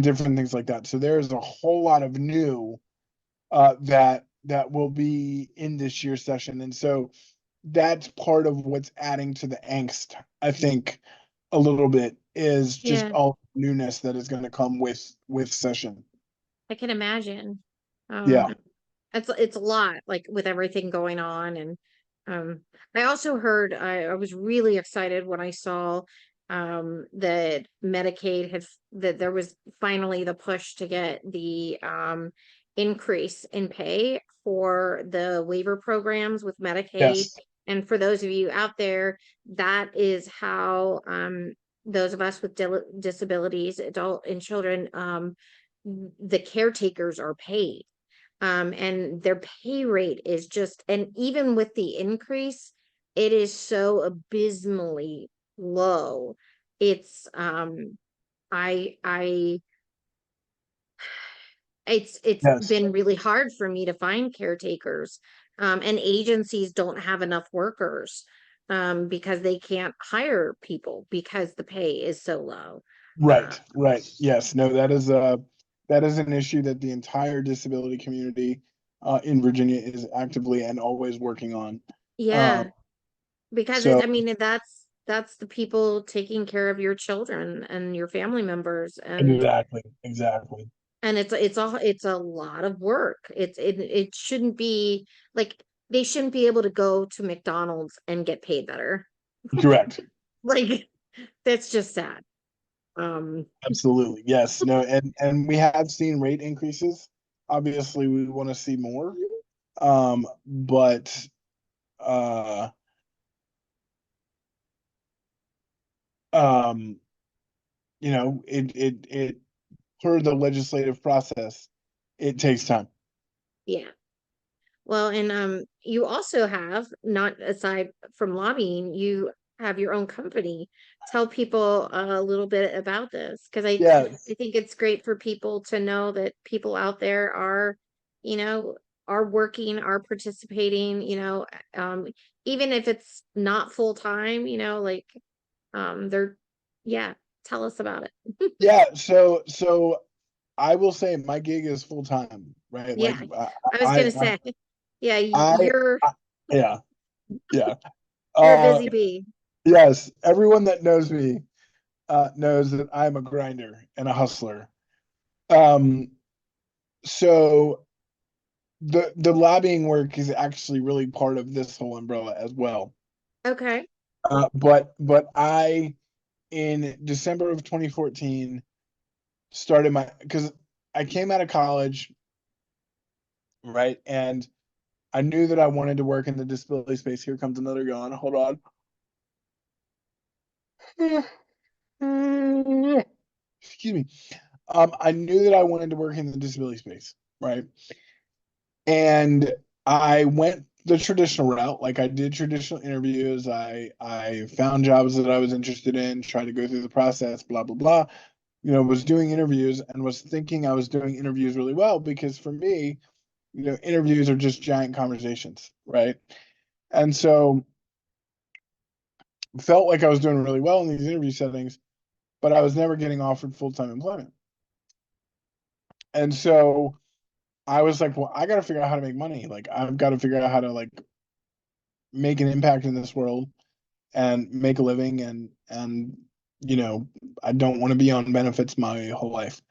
different things like that. So there's a whole lot of new that will be in this year's session, and so that's part of what's adding to the angst, I think, a little bit, is just Yeah, all the newness that is going to come with session. I can imagine. Yeah. It's a lot, like with everything going on. And I also heard I was really excited when I saw that Medicaid that there was finally the push to get the increase in pay for the waiver programs with Medicaid. Yes. And for those of you out there, that is how those of us with disabilities, adult and children, the caretakers are paid. And their pay rate is just, and even with the increase, it is so abysmally low. It's I it's Yes. been really hard for me to find caretakers. And agencies don't have enough workers because they can't hire people because the pay is so low. Right. Right. Yes. No, that is an issue that the entire disability community in Virginia is actively and always working on. Yeah, because So I mean, that's the people taking care of your children and your family members, exactly. and it's a lot of work. It shouldn't be like they shouldn't be able to go to McDonald's and get paid better. Correct. Like that's just sad. Absolutely. Yes. No, and we have seen rate increases. Obviously, we want to see more. But uh um it per the legislative process, it takes time. Yeah. Well, and you also have, not aside from lobbying, you have your own company. Tell people a little bit about this, because Yes. I think it's great for people to know that people out there are, you know, are working, are participating, um, even if it's not full time, like they're, yeah, tell us about it. Yeah, so I will say my gig is full time, right? Like Yeah, I was gonna say, yeah, I, I yeah, yeah. you're a Uh busy bee. yes, everyone that knows me knows that I'm a grinder and a hustler. Um so the lobbying work is actually really part of this whole umbrella as well. Okay. But I, in December of 2014, started because I came out of college, right? And I knew that I wanted to work in the disability space. Here comes another yawn. Hold on. Excuse me. I knew that I wanted to work in the disability space, right? And I went the traditional route. Like, I did traditional interviews. I found jobs that I was interested in, tried to go through the process, blah, blah, blah. Was doing interviews and was thinking I was doing interviews really well, because for me, interviews are just giant conversations, right? And so felt like I was doing really well in these interview settings, but I was never getting offered full-time employment. And so I was like, well, I got to figure out how to make money. Like, I've got to figure out how to, like, make an impact in this world and make a living. And I don't want to be on benefits my whole life.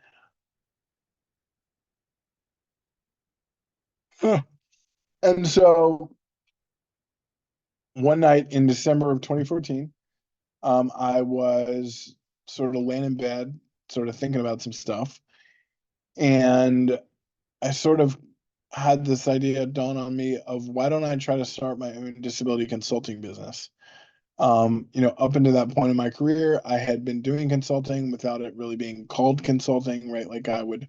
And so one night in December of 2014, I was sort of laying in bed, sort of thinking about some stuff. And I sort of had this idea dawn on me of, why don't I try to start my own disability consulting business? Up until that point in my career, I had been doing consulting without it really being called consulting, right? Like, I would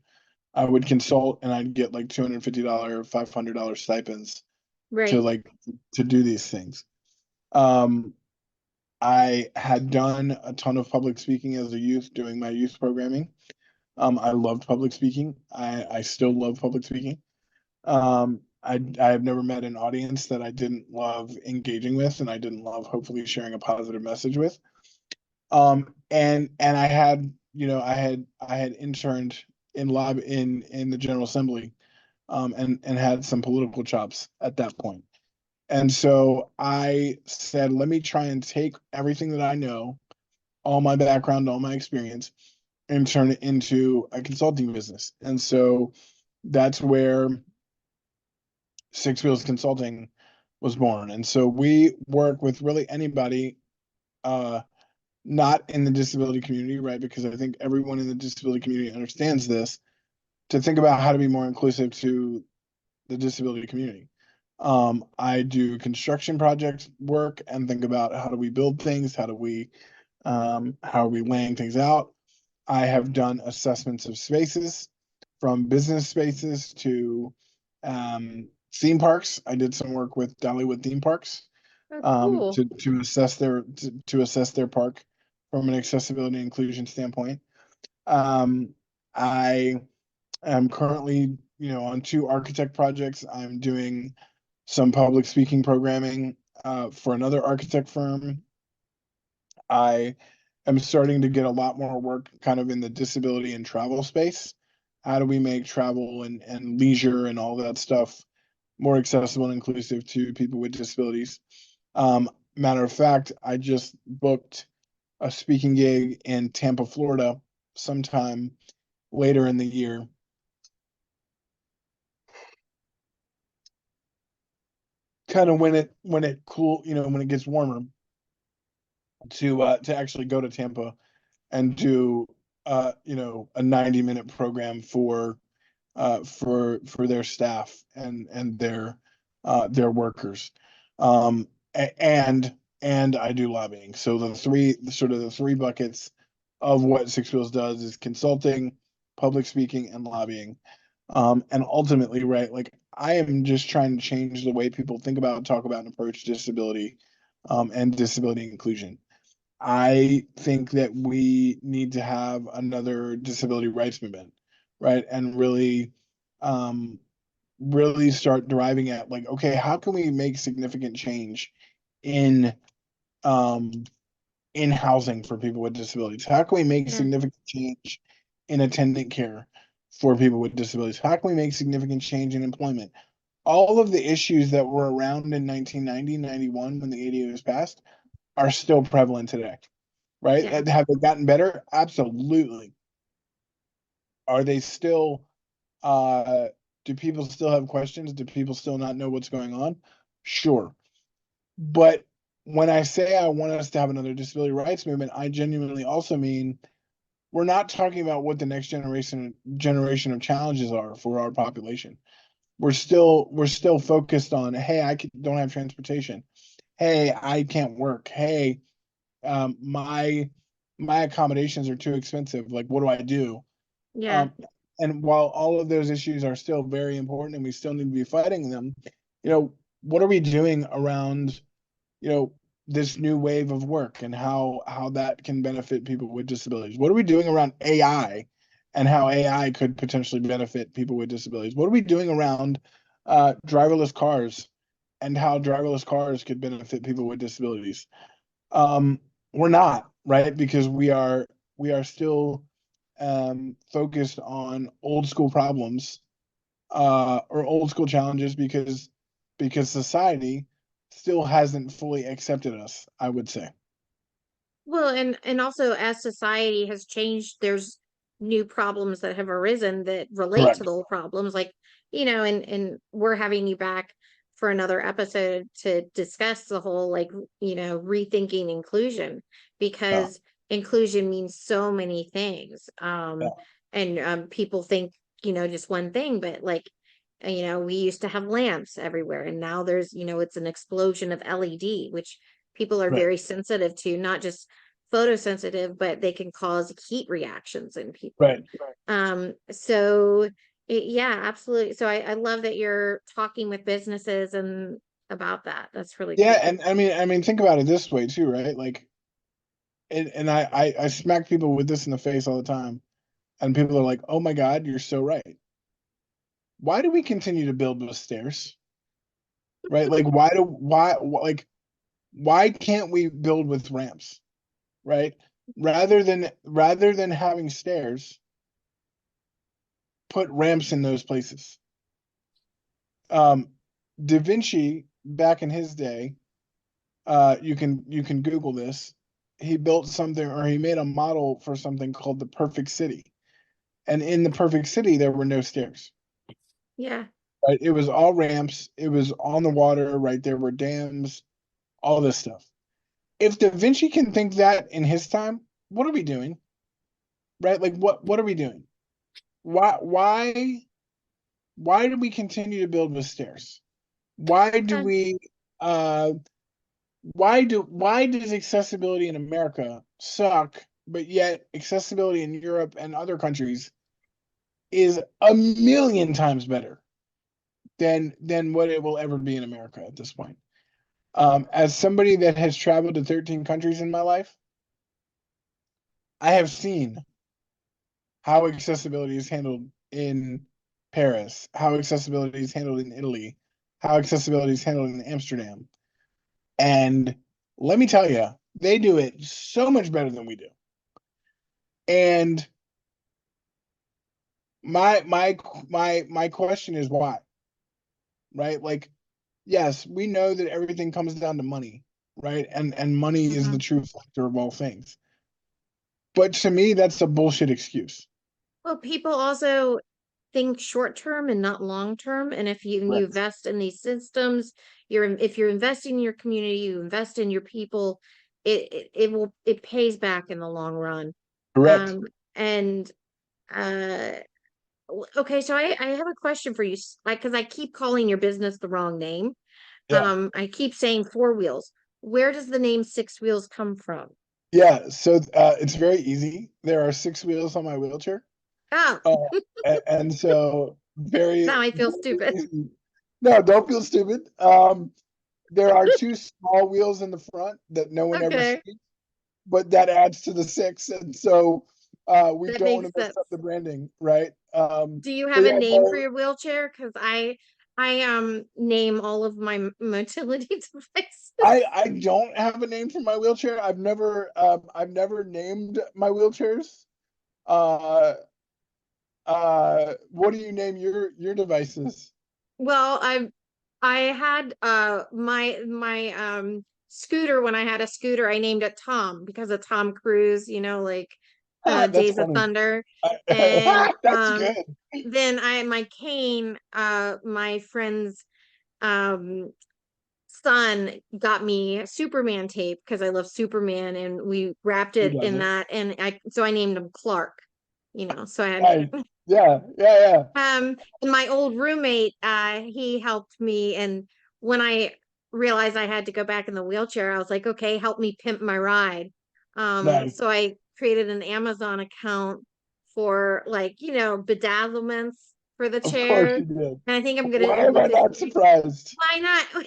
consult and I'd get like $250, $500 stipends to, Right. like, to do these things. I had done a ton of public speaking as a youth, doing my youth programming. I loved public speaking. I still love public speaking. I've never met an audience that I didn't love engaging with, and I didn't love hopefully sharing a positive message with. And I had interned in the General Assembly, and had some political chops at that point. And so I said, let me try and take everything that I know, all my background, all my experience, and turn it into a consulting business. And so that's where Six Wheels Consulting was born. And so we work with really anybody, not in the disability community, right? Because I think everyone in the disability community understands this, to think about how to be more inclusive to the disability community. I do construction project work and think about, how do we build things? How are we laying things out? I have done assessments of spaces, from business spaces to theme parks. I did some work with Dollywood theme parks, Oh, cool. to assess their park from an accessibility and inclusion standpoint. I am currently, on two architect projects. I'm doing some public speaking programming for another architect firm. I am starting to get a lot more work kind of in the disability and travel space. How do we make travel and leisure and all that stuff more accessible and inclusive to people with disabilities? Matter of fact, I just booked a speaking gig in Tampa, Florida, sometime later in the year. Kind of when it gets warmer, to actually go to Tampa and do a 90-minute program for their staff and their workers. And I do lobbying. So the three buckets of what Six Wheels does is consulting, public speaking, and lobbying. And ultimately, right, like, I am just trying to change the way people think about, talk about, and approach disability, and disability inclusion. I think that we need to have another disability rights movement, right? And really start driving at, like, okay, how can we make significant change in um in housing for people with disabilities? How can we make Mm. significant change in attendant care for people with disabilities? How can we make significant change in employment? All of the issues that were around in 1990, 91 when the ADA was passed are still prevalent today, right? Yeah. Have they gotten better? Absolutely. Are they still uh Do people still have questions? Do people still not know what's going on? Sure. But when I say I want us to have another disability rights movement, I genuinely also mean we're not talking about what the next generation of challenges are for our population. We're still focused on, hey, don't have transportation. Hey, I can't work. Hey, my accommodations are too expensive. Like, what do I do? Yeah. And while all of those issues are still very important and we still need to be fighting them, what are we doing around, this new wave of work and how that can benefit people with disabilities? What are we doing around AI and how AI could potentially benefit people with disabilities? What are we doing around driverless cars and how driverless cars could benefit people with disabilities? We're not, right? Because we are still focused on old school problems or old school challenges because society still hasn't fully accepted us, I would say. Well, and also as society has changed, there's new problems that have arisen that relate to Correct. the old problems. Like, and we're having you back for another episode to discuss the whole, like, rethinking inclusion, because inclusion means so many things. Yeah. And people think, just one thing, but like, we used to have lamps everywhere, and now there's, it's an explosion of LED, which people are Right. very sensitive to, not just photosensitive, but they can cause heat reactions in people. Right. So yeah, absolutely. So I love that you're talking with businesses and about that. That's really Yeah, cool. and I mean, think about it this way too, right? Like, and I smack people with this in the face all the time, and people are like, "Oh my God, you're so right." Why do we continue to build those stairs? Right? Like, why can't we build with ramps? Right? Rather than having stairs, put ramps in those places. Da Vinci, back in his day, you can Google this. He built something, or he made a model for something called the perfect city. And in the perfect city, there were no stairs. Yeah. Right? It was all ramps. It was on the water, right? There were dams, all this stuff. If Da Vinci can think that in his time, what are we doing? Right? Like, what are we doing? Why do we continue to build with stairs? Why do we why does accessibility in America suck, but yet accessibility in Europe and other countries is a million times better than what it will ever be in America at this point? As somebody that has traveled to 13 countries in my life, I have seen how accessibility is handled in Paris, how accessibility is handled in Italy, how accessibility is handled in Amsterdam. And let me tell you, they do it so much better than we do. And my question is why? Right? Like, yes, we know that everything comes down to money, right? And money is the true factor of all things. But to me, that's a bullshit excuse. Well, people also think short term and not long term. And if you Correct. invest in these systems, if you're investing in your community, you invest in your people, it pays back in the long run. Correct. And okay, so I have a question for you, like, because I keep calling your business the wrong name. Yeah. I keep saying Four Wheels. Where does the name Six Wheels come from? Yeah. So it's very easy. There are 6 wheels on my wheelchair. Oh, And so very, now I feel very stupid. easy. No, don't feel stupid. There are 2 small wheels in the front that no one ever Okay, sees, but that adds to the 6. And so we that don't want makes to mess sense. up the branding, right? Do you So have a yeah, name for no, your wheelchair? Because I name all of my motility devices. I don't have a name for my wheelchair. I've never named my wheelchairs. Uh what do you name your devices? Well, I had my scooter. When I had a scooter, I named it Tom because of Tom Cruise, like That's Days of funny. Thunder. And That's good. then my cane, my friend's um son got me Superman tape because I love Superman, and we wrapped Who it in doesn't? that, and I named him Clark, so I had Nice. Yeah. and my old roommate, he helped me, and when I realized I had to go back in the wheelchair, I was like, okay, help me pimp my ride. Nice. So I created an Amazon account for, like, bedazzlements for the Of course chair. you did. And I think I'm Why gonna am I with this. not surprised? Why not?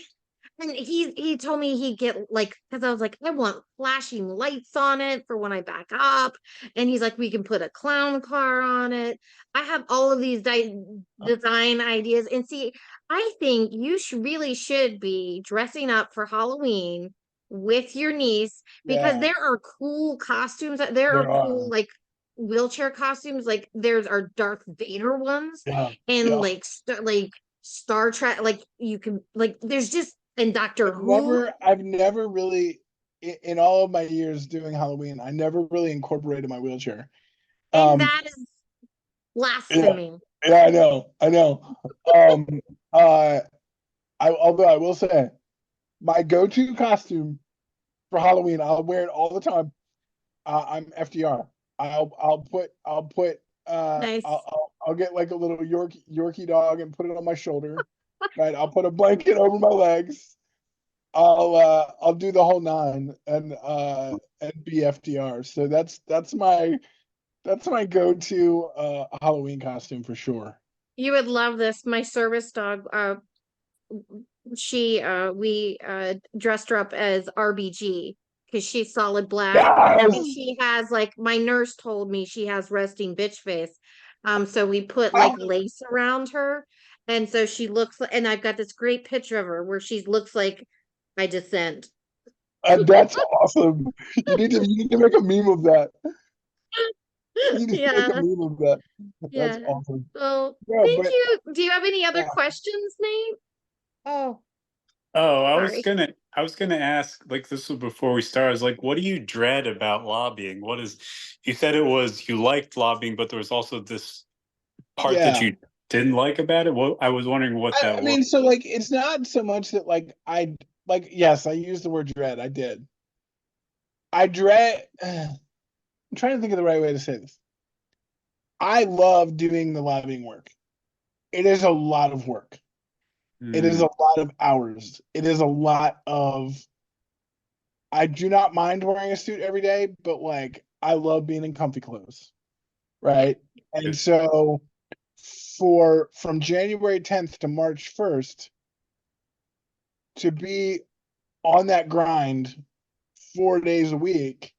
And he told me he'd get, like, because I was like, I want flashing lights on it for when I back up. And he's like, we can put a clown car on it. I have all of these design ideas. And see, I think you should be dressing up for Halloween with your niece, because Yeah, there are cool costumes. There are there cool, are. like, wheelchair costumes. Like, there's our Darth Vader ones, Yeah, and yeah. like Star Trek. Like, you can, like, there's just, and Doctor Who. I've never really, in all of my years doing Halloween, I never really incorporated my wheelchair. And Um, that is yeah, blasphemy. yeah, I know. Um, uh, although I will say, my go-to costume for Halloween, I'll wear it all the time. I'm FDR. Nice. I'll get like a little Yorkie dog and put it on my shoulder. Right, I'll put a blanket over my legs. I'll do the whole nine and be FDR. So that's my go-to Halloween costume for sure. You would love this. My service dog, we dressed her up as RBG because she's solid black, and Yes. she has, like, my nurse told me she has resting bitch face. So we put, like, lace around her, and so she looks like, and I've got this great picture of her where she looks like I descend. That's awesome. You need to make a meme of that. You need to make a Yeah, meme of that. That's yeah. awesome. Well, Yeah, thank but you. Do you have any other yeah, questions, Nate? Oh, Oh, sorry. I was gonna ask, like, this was before we started. I was like, what do you dread about lobbying? You said it was, you liked lobbying, but there was also this part that yeah. you didn't like about it. What, I was wondering what I that was. mean, so like it's not so much that like yes, I used the word dread. I did. I dread. I'm trying to think of the right way to say this. I love doing the lobbying work. It is a lot of work. It is a lot of hours. It is a lot of. I do not mind wearing a suit every day, but like I love being in comfy clothes, Yeah. right? And so from January 10th to March 1st to be on that grind 4 days a week,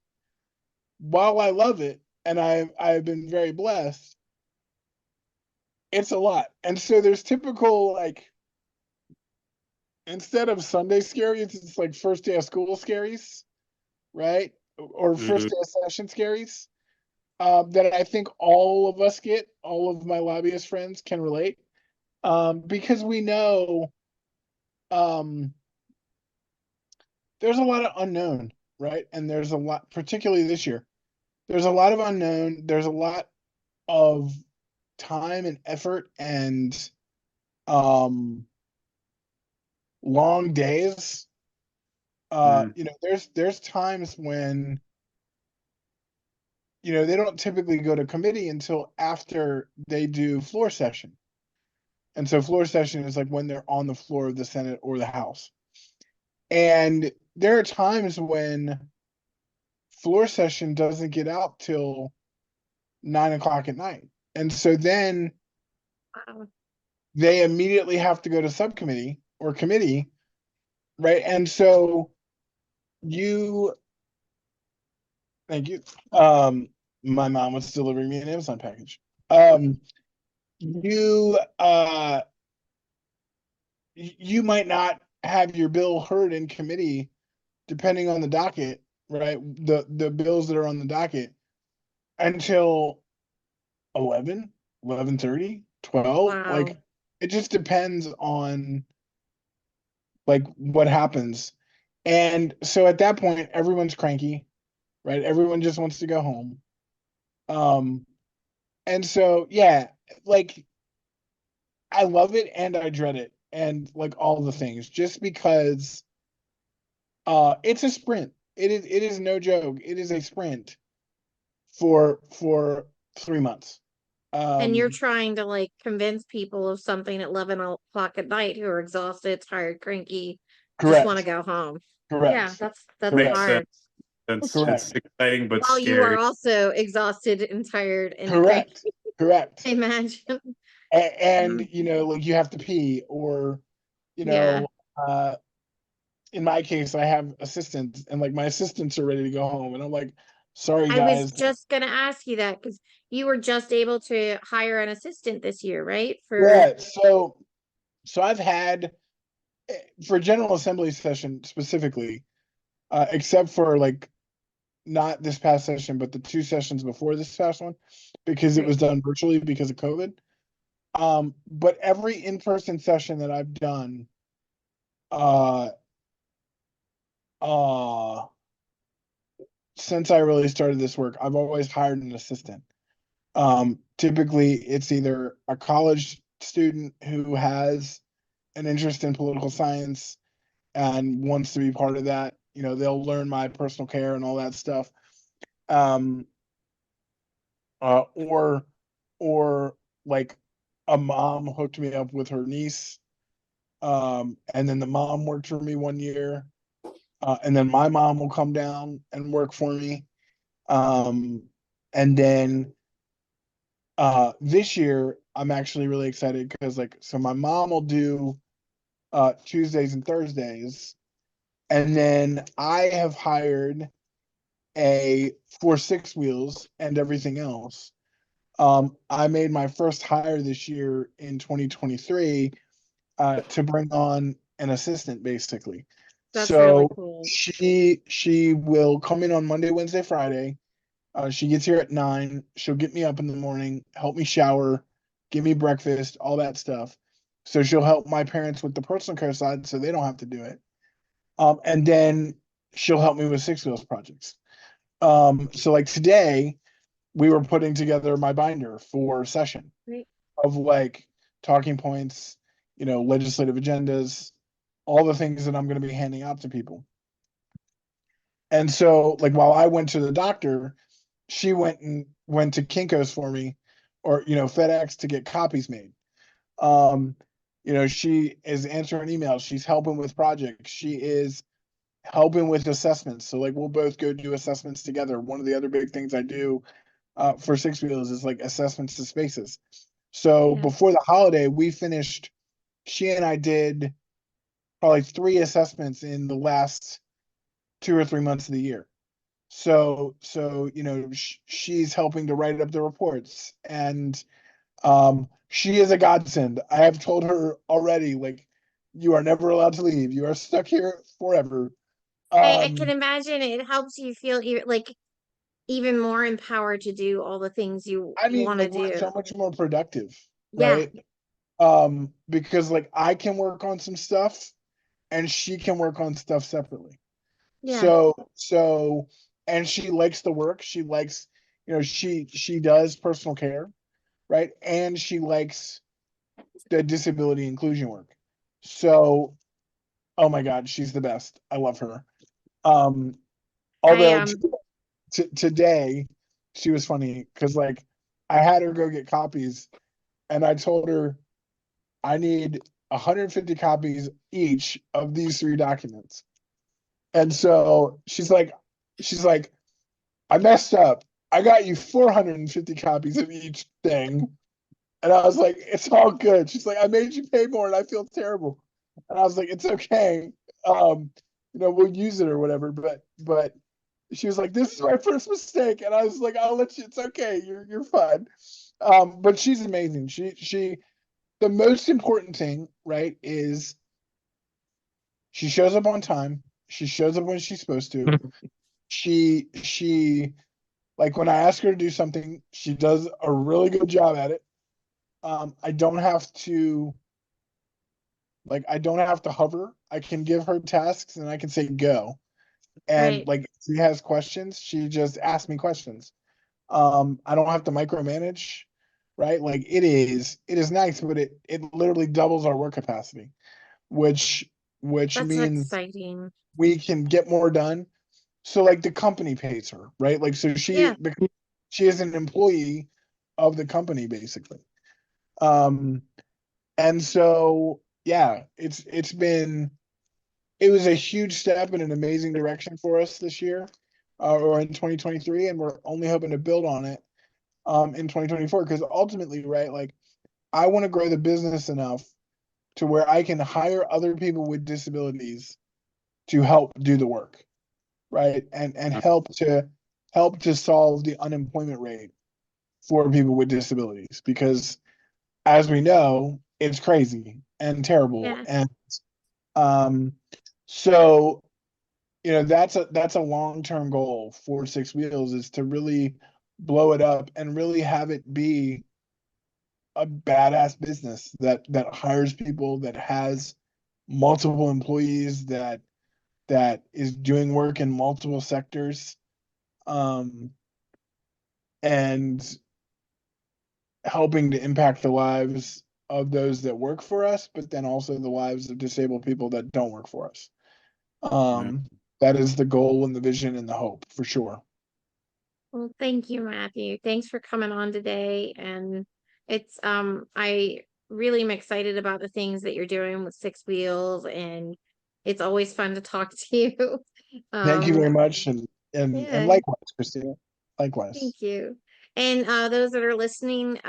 while I love it and I've been very blessed, it's a lot. And so there's typical, like, instead of Sunday scaries, it's like first day of school scaries, right? Or first Mhm. day of session scaries. That I think all of us get, all of my lobbyist friends can relate. Because we know um, there's a lot of unknown, right? And there's a lot, particularly this year, there's a lot of unknown. There's a lot of time and effort and um, long days. Mm. There's times when they don't typically go to committee until after they do floor session. And so floor session is like when they're on the floor of the Senate or the House. And there are times when floor session doesn't get out till 9 o'clock at night. And so then Wow. they immediately have to go to subcommittee or committee, right? And so you, thank you. My mom was delivering me an Amazon package. You you might not have your bill heard in committee depending on the docket, right? The bills that are on the docket until 11, 11:30, 12. Wow. Like it just depends on like what happens. And so at that point everyone's cranky, right? Everyone just wants to go home. And so, yeah, like I love it and I dread it and like all the things just because it's a sprint. It is no joke. It is a sprint for 3 months. And you're Um, trying to like convince people of something at 11 o'clock at night who are exhausted, tired, cranky, just want to correct, go home. Yeah, correct, that's Makes correct, sense. hard. It's correct, exciting but While you are scary. also exhausted and tired and cranky, correct, correct. I imagine. And you know, like you have to pee or you Yeah. know, uh in my case, I have assistants, and like my assistants are ready to go home, and I'm like, sorry I was guys. just gonna ask you that because you were just able to hire an assistant this year, right? For Yeah, so I've had for General Assembly session specifically, except for like not this past session, but the two sessions before this past one, because it right. was done virtually because of COVID. But every in-person session that I've done, uh, uh, since I really started this work, I've always hired an assistant. Typically, it's either a college student who has an interest in political science and wants to be part of that. You know, they'll learn my personal care and all that stuff. Um, or like a mom hooked me up with her niece. And then the mom worked for me 1 year. And then my mom will come down and work for me. Um, and then this year I'm actually really excited because like so my mom will do Tuesdays and Thursdays, and then I have hired a for six wheels and everything else. I made my first hire this year in 2023 to bring on an assistant, basically. That's really So cool. she will come in on Monday, Wednesday, Friday. She gets here at 9. She'll get me up in the morning, help me shower, give me breakfast, all that stuff. So she'll help my parents with the personal care side, so they don't have to do it. And then she'll help me with six wheels projects. So like today, we were putting together my binder for session Right. of like talking points, you know, legislative agendas, all the things that I'm going to be handing out to people. And so, like, while I went to the doctor, she went to Kinko's for me, or you know, FedEx to get copies made. Um, you know, she is answering emails. She's helping with projects. She is helping with assessments. So, like, we'll both go do assessments together. One of the other big things I do for Six Wheels is like assessments to spaces. So Yeah. before the holiday, we finished. She and I did probably 3 assessments in the last 2 or 3 months of the year. So you know, she's helping to write up the reports, and she is a godsend. I have told her already, like, you are never allowed to leave. You are stuck here forever. I can imagine it helps you feel even more empowered to do all the things you I mean, want to like, we're do. so much more productive, Yeah. right? Because like I can work on some stuff and she can work on stuff separately. Yeah. So and she likes the work. She likes, you know, she does personal care, right? And she likes the disability inclusion work. So, oh my God, she's the best. I love her. Um, I although today she was funny because like I had her go get copies and I told her I need 150 copies each of these 3 documents. And so she's like, I messed up. I got you 450 copies of each thing. And I was like, it's all good. She's like, I made you pay more and I feel terrible. And I was like, it's okay. You know, we'll use it or whatever. But she was like, this is my first mistake. And I was like, I'll let you, it's okay. You're fine. But she's amazing. She the most important thing, right, is she shows up on time. She shows up when she's supposed to. She like when I ask her to do something, she does a really good job at it. I don't have to I don't have to hover. I can give her tasks and I can say go. And right. like if she has questions, she just asks me questions. I don't have to micromanage, right? Like it is nice, but it literally doubles our work capacity, which That's means exciting. we can get more done. So like the company pays her, right? Like so Yeah. she is an employee of the company basically. Um and so yeah, it was a huge step in an amazing direction for us this year, or in 2023, and we're only hoping to build on it in 2024, because ultimately, right, like I want to grow the business enough to where I can hire other people with disabilities to help do the work, right? And help to solve the unemployment rate for people with disabilities, because as we know, it's crazy and terrible. Yeah. And um so that's a long-term goal for Six Wheels, is to really blow it up and really have it be a badass business that hires people, that has multiple employees, that is doing work in multiple sectors, um, and helping to impact the lives of those that work for us, but then also the lives of disabled people that don't work for us. Right. That is the goal and the vision and the hope for sure. Well, thank you, Matthew. Thanks for coming on today. And it's I really am excited about the things that you're doing with Six Wheels, and it's always fun to talk to you. Thank you very Um, much, and yeah, likewise, Christina. Likewise. thank you. And those that are listening,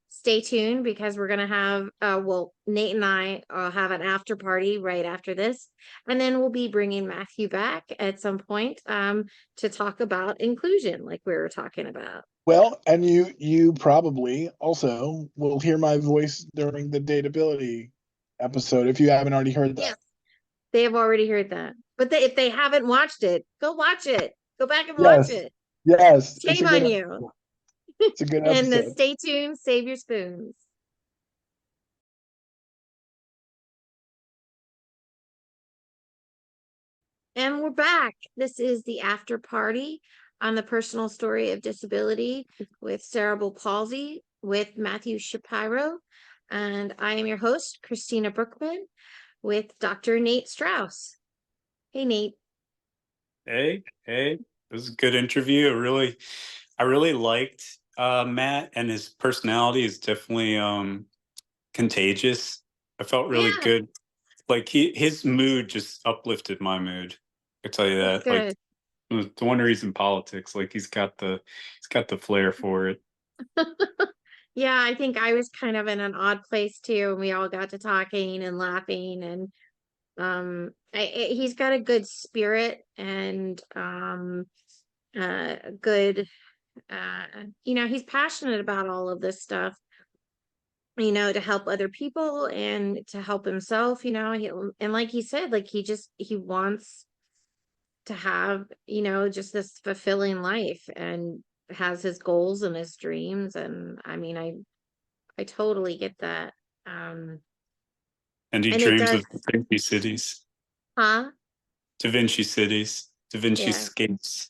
stay tuned because we're gonna have well, Nate and I have an after party right after this, and then we'll be bringing Matthew back at some point to talk about inclusion, like we were talking about. Well, and you probably also will hear my voice during the Dateability episode if you haven't already heard Yes, that. they have already heard that, but if they haven't watched it, go watch it. Go back and watch Yes, it. yes, it's Shame a good on you. episode. It's a good And episode. stay tuned. Save your spoons. And we're back. This is the after party on the personal story of disability with cerebral palsy with Matthew Shapiro. And I am your host, Christina Brookman, with Dr. Nate Strauss. Hey, Nate. Hey, it was a good interview. I really liked Matt, and his personality is definitely contagious. I felt really Yeah, good. Like his mood just uplifted my mood. I tell you that's that. Like good. the wonder he's in politics. Like he's got the flair for it. Yeah, I think I was kind of in an odd place too, and we all got to talking and laughing, and he's got a good spirit and good he's passionate about all of this stuff, to help other people and to help himself, and like he said, like he wants to have, just this fulfilling life and has his goals and his dreams. And I mean, I totally get that. Um, And he and it dreams does, of Da Vinci cities, huh? Da Vinci cities, Da Vinci Yeah. skates.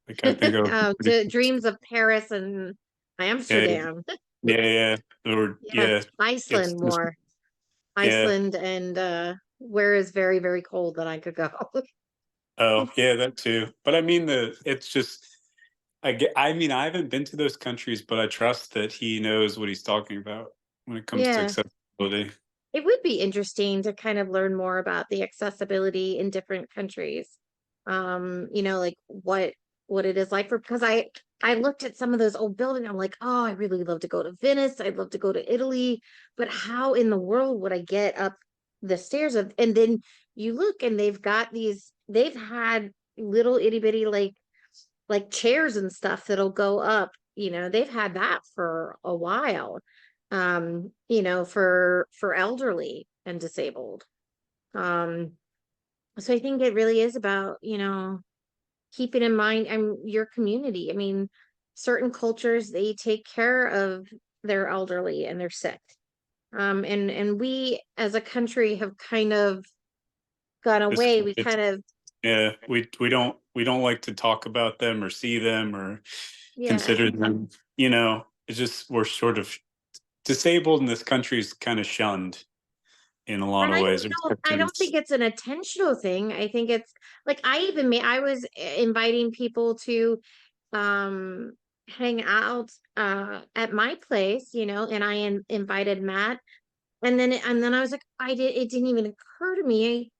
Like I think I would be pretty. To dreams of Paris and Yeah, Amsterdam. yeah, or Yeah, yeah. It's Iceland just more. yeah. Iceland and where is very, very cold that I could go. Oh, yeah, that too. But I mean, it's just, I mean, I haven't been to those countries, but I trust that he knows what he's talking about when it comes to Yeah. accessibility. It would be interesting to kind of learn more about the accessibility in different countries. Like what it is like for, because I looked at some of those old buildings. I'm like, oh, I really love to go to Venice. I'd love to go to Italy, but how in the world would I get up the stairs of, and then you look and they've had little itty bitty like chairs and stuff that'll go up. They've had that for a while, for elderly and disabled. um so I think it really is about, keeping in mind your community. I mean, certain cultures, they take care of their elderly and their sick, and we as a country have kind of gone This away. We it's kind of Yeah, we don't like to talk about them or see them, or consider them, it's just we're sort of disabled, and this country is kind of shunned in a lot And of ways. I don't think it's an intentional thing. I think it's like I was inviting people to hang out at my place, and I invited Matt, and then I was like, it didn't even occur to me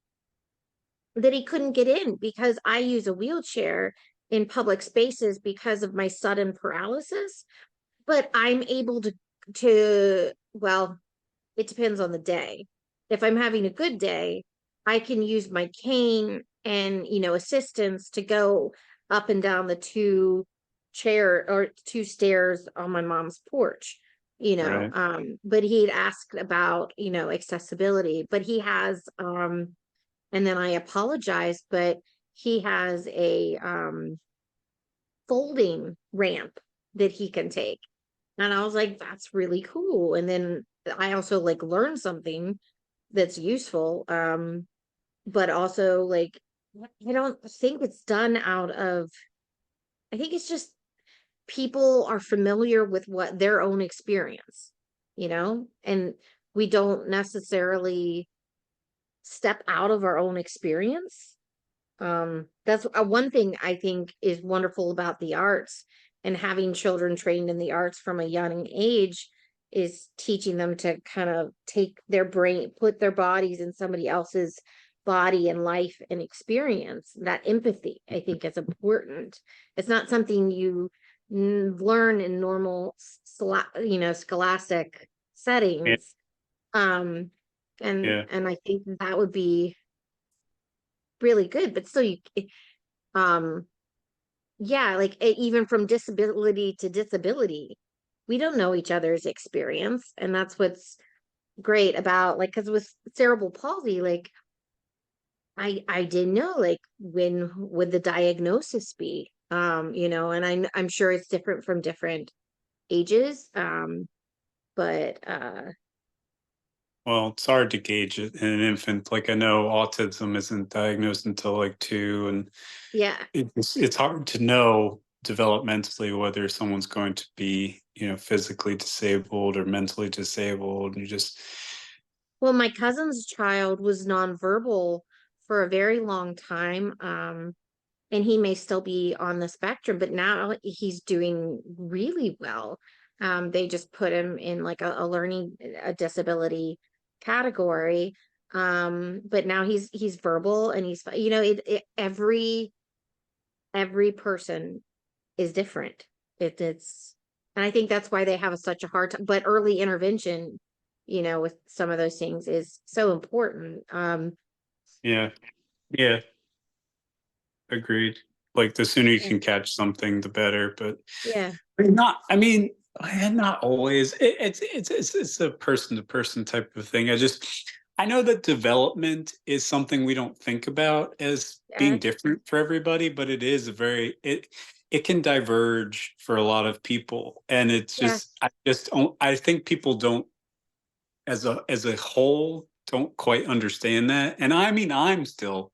that he couldn't get in because I use a wheelchair in public spaces because of my sudden paralysis, but I'm able well, it depends on the day. If I'm having a good day, I can use my cane and, assistance to go up and down the two stairs on my mom's porch, Right. But he'd asked about, accessibility, but he has, and then I apologized, but he has a, folding ramp that he can take. And I was like, that's really cool. And then I also like learned something that's useful. But also like I don't think it's done out of, I think it's just people are familiar with what their own experience, and we don't necessarily step out of our own experience. That's one thing I think is wonderful about the arts, and having children trained in the arts from a young age is teaching them to kind of take their brain, put their bodies in somebody else's body and life and experience. That empathy, I think, is important. It's not something you learn in normal, scholastic Yeah. settings. And Yeah. I think that would be really good, but still um yeah, like even from disability to disability, we don't know each other's experience, and that's what's great about, like, because with cerebral palsy, like I didn't know, like, when would the diagnosis be, and I'm sure it's different from different ages, but Well, it's hard to gauge it in an infant. Like, I know autism isn't diagnosed until like 2, and yeah. it's hard to know developmentally whether someone's going to be, physically disabled or mentally disabled. You just, Well, my cousin's child was nonverbal for a very long time, and he may still be on the spectrum, but now he's doing really well. They just put him in like a learning a disability category, but now he's verbal, and every person is different. It's and I think that's why they have such a hard time. But early intervention, with some of those things is so important. yeah, yeah, agreed. Like, the sooner you Yeah, can catch something, the better. But yeah, not, I mean, not always. It's a person to person type of thing. I know that development is something we don't think about as being yeah, different for everybody, but it is it can diverge for a lot of people, and yeah. I think people don't, as a whole, don't quite understand that. And I mean, I'm still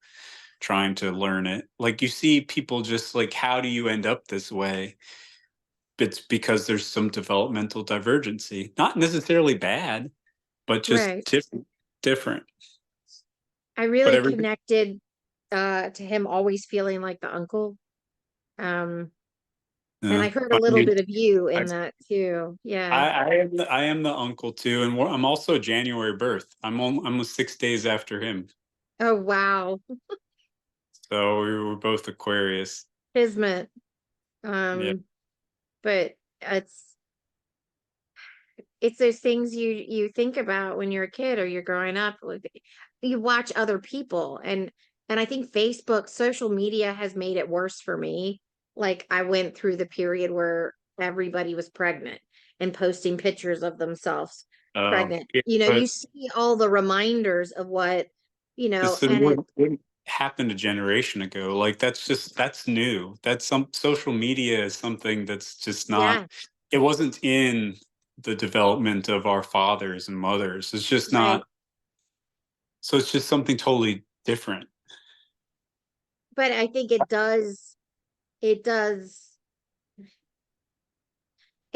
trying to learn it. Like, you see people just like, how do you end up this way? It's because there's some developmental divergency, not necessarily bad, but just Right. different. I But really everything, connected to him always feeling like the uncle. Um, and I heard a I little mean, bit of you I, in that too. Yeah. I am the uncle too, and I'm also a January birth. I'm 6 days after him, Oh wow. so we were both Aquarius. Kismet. Yeah. But it's it's those things you think about when you're a kid or you're growing up with, you watch other people, and I think Facebook, social media has made it worse for me. Like I went through the period where everybody was pregnant and posting pictures of themselves pregnant. Yeah, You but see all the reminders of what, this and it, wouldn't happened a generation ago. Like, that's new. That's some social media is something that's just not. yeah, It wasn't in the development of our fathers and mothers. It's just right. not. So it's just something totally different. But I think it does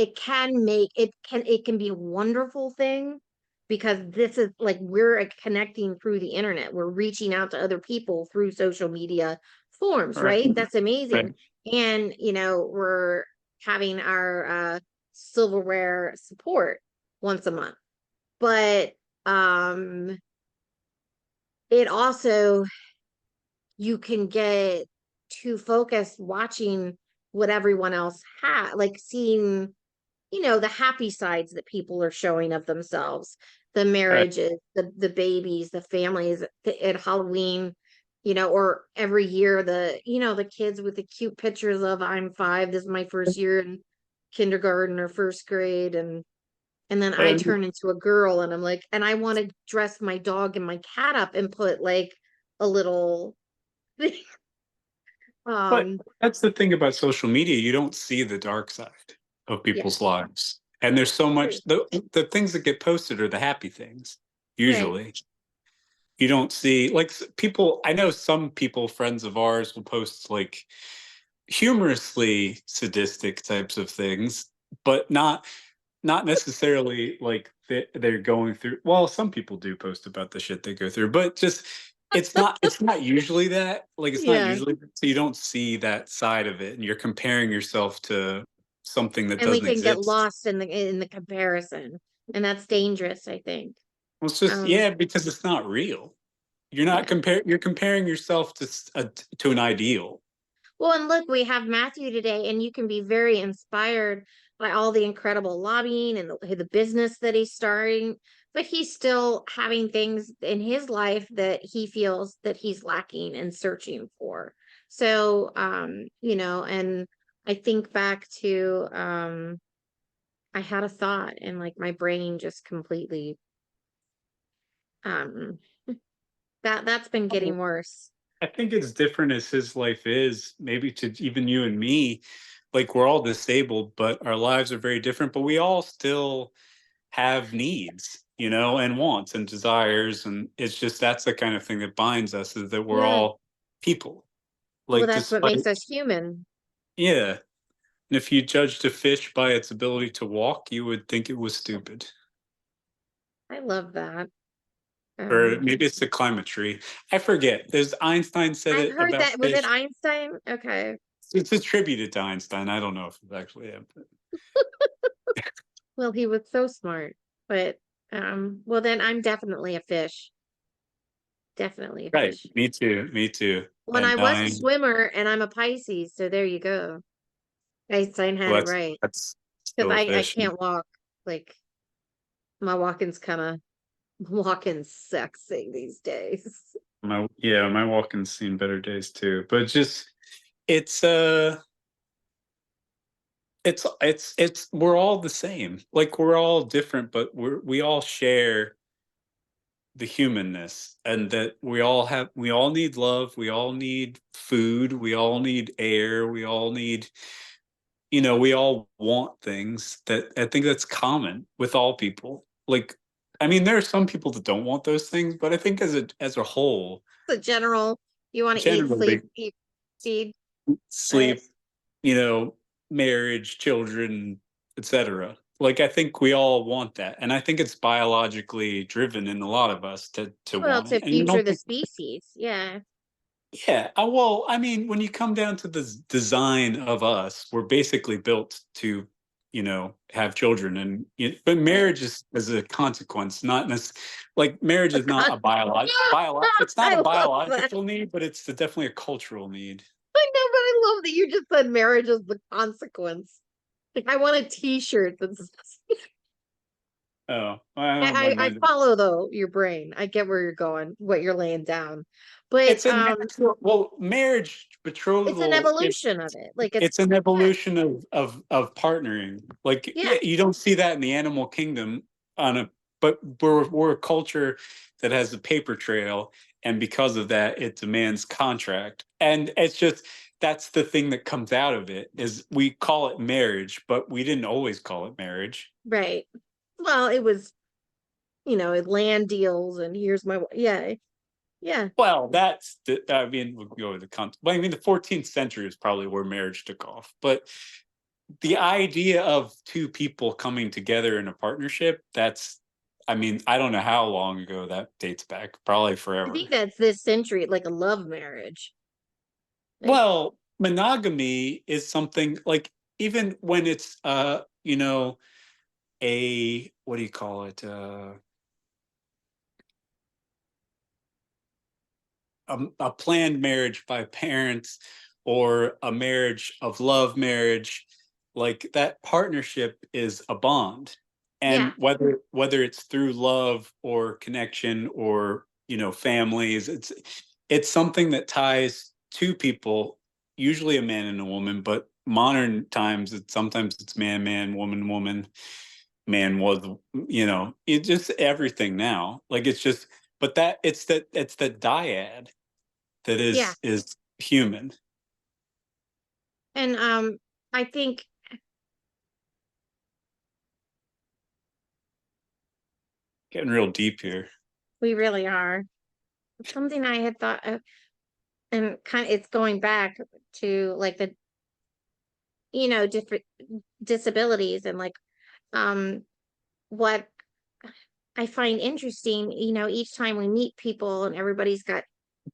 it can be a wonderful thing, because this is like, we're connecting through the internet. We're reaching out to other people through social media forms, right? That's amazing. And, we're having our silverware support once a month. But it also, you can get too focused watching what everyone else has, like seeing, the happy sides that people are showing of themselves, the marriages, the babies, the families at Halloween, or every year, the kids with the cute pictures of, I'm 5, this is my first year in kindergarten or first grade, and then I turn into a girl, and I'm like, and I want to dress my dog and my cat up and put like a little thing. But that's the thing about social media. You don't see the dark side of people's lives. And there's so much, the things that get posted are the happy things, usually. Right. You don't see, like, people, I know some people, friends of ours, will post like humorously sadistic types of things, but not necessarily like they're going through. Well, some people do post about the shit they go through, but just it's not usually that. Like, it's not usually, so you don't see that side of it, and you're comparing yourself to something that doesn't exist. And we can get lost in the comparison, and that's dangerous, I think. Well, it's just because it's not real. You're not you're comparing yourself to an ideal. Well, and look, we have Matthew today, and you can be very inspired by all the incredible lobbying and the business that he's starting, but he's still having things in his life that he feels that he's lacking and searching for. So, and I think back to, I had a thought, and like my brain just completely, that's been getting worse. I think it's different as his life is, maybe to even you and me. Like, we're all disabled, but our lives are very different, but we all still have needs, and wants and desires. And it's just, that's the kind of thing that binds us, is that we're all people. Like, well, that's what makes us human. Yeah. And if you judged a fish by its ability to walk, you would think it was stupid. I love that. Or maybe it's the climate tree. I forget. There's Einstein said it. I've heard that. Was it Einstein? Okay. It's attributed to Einstein. I don't know if it's actually him. Well, he was so smart. But well, then I'm definitely a fish. Definitely a fish. Me too. Me too. When I was a swimmer, and I'm a Pisces, so there you go. Einstein had it right. Because I can't walk. Like, my walking's sexy these days. My walking's seen better days too. But just, it's we're all the same. Like, we're all different, but we all share the humanness, and that we all need love, we all need food, we all need air, we all need, we all want things. That I think that's common with all people. Like, I mean, there are some people that don't want those things, but I think as a whole, the general, you want to eat, sleep, marriage, children, etc. Like, I think we all want that, and I think it's biologically driven in a lot of us to want to future the species. Yeah. Well, I mean, when you come down to the design of us, we're basically built to, have children, and but marriage is a consequence, not necessarily. Like, marriage is not a biological. It's not a biological need, but it's definitely a cultural need. I know, but I love that you just said marriage is the consequence. Like, I want a T-shirt that's. Oh, I follow though your brain. I get where you're going, what you're laying down, but it's marriage, betrothal. It's an evolution of it. Like, it's an evolution of partnering. Like, you don't see that in the animal kingdom but we're a culture that has a paper trail, and because of that, it demands contract, and it's just. That's the thing that comes out of it, is we call it marriage, but we didn't always call it marriage. Right. Well, it was, land deals, and here's my, yeah. Well, we'll go with the but I mean, the 14th century is probably where marriage took off. But the idea of two people coming together in a partnership, that's, I mean, I don't know how long ago that dates back, probably I forever. think that's this century, like a love marriage. Like, Well, monogamy is something like, even when it's you know, a, what do you call it? A planned marriage by parents, or a marriage of love marriage, like that partnership is a bond. yeah, And whether it's through love or connection, or, you know, families, it's something that ties two people, usually a man and a woman, but modern times it's sometimes it's man man, woman woman, man was, you know, it just everything now, like it's just, but that it's the dyad that yeah. is human. And I think Getting real deep here. we really are. Something I had thought of, and kind of it's going back to like the, different disabilities, and like what I find interesting, each time we meet people and everybody's got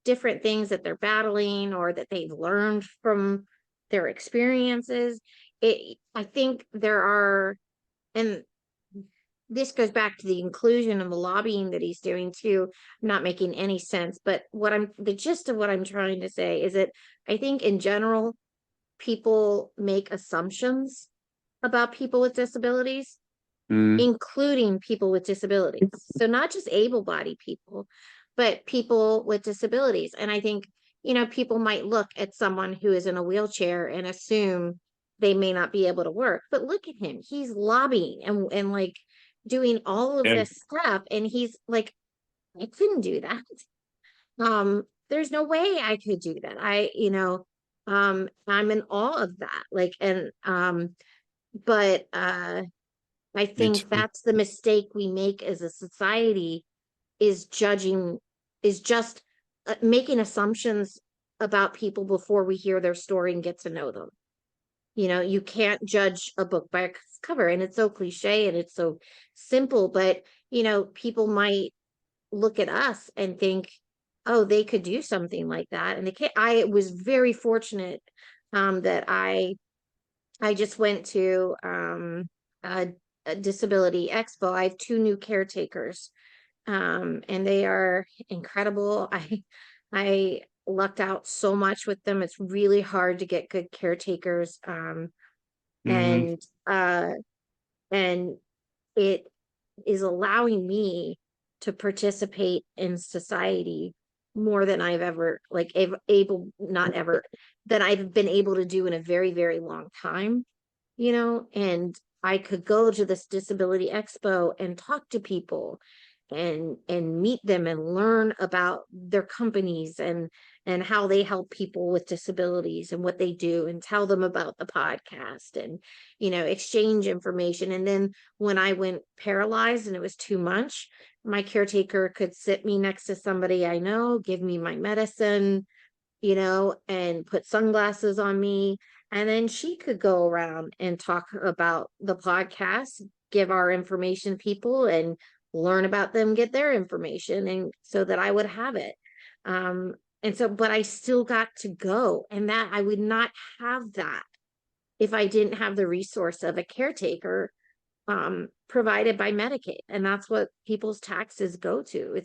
different things that they're battling or that they've learned from their experiences. I think there are, and this goes back to the inclusion and the lobbying that he's doing too. I'm not making any sense, but the gist of what I'm trying to say is that I think in general, people make assumptions about people with disabilities, Mm, including people with disabilities. So not just able-bodied people, but people with disabilities. And I think, people might look at someone who is in a wheelchair and assume they may not be able to work. But look at him. He's lobbying and like doing all of yeah, this stuff. And he's like, I couldn't do that. There's no way I could do that. I'm in awe of that. Like, and but I me think too. that's the mistake we make as a society, is judging, is just making assumptions about people before we hear their story and get to know them. You can't judge a book by its cover, and it's so cliche and it's so simple, but people might look at us and think, oh, they could do something like that, and they can't. I was very fortunate that I just went to a disability expo. I have two new caretakers, and they are incredible. I lucked out so much with them. It's really hard to get good caretakers, Hmm. and and it is allowing me to participate in society more than I've ever like able not ever that I've been able to do in a very, very long time, and I could go to this disability expo and talk to people and meet them and learn about their companies and how they help people with disabilities and what they do, and tell them about the podcast, and exchange information. And then when I went paralyzed and it was too much, my caretaker could sit me next to somebody I know, give me my medicine, and put sunglasses on me. And then she could go around and talk about the podcast, give our information to people and learn about them, get their information, and so that I would have it. Um, and so, but I still got to go, and that I would not have that if I didn't have the resource of a caretaker provided by Medicaid. And that's what people's taxes go to.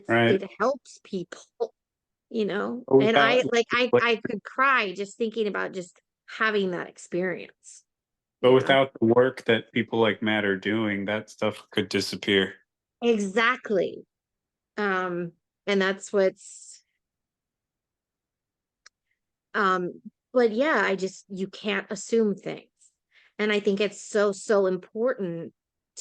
Right. It helps people, But and without, like, I could cry just thinking about just having that experience. but without the work that people like Matt are doing, that stuff could disappear. Exactly. um and that's what's um but yeah, you can't assume things, and I think it's so important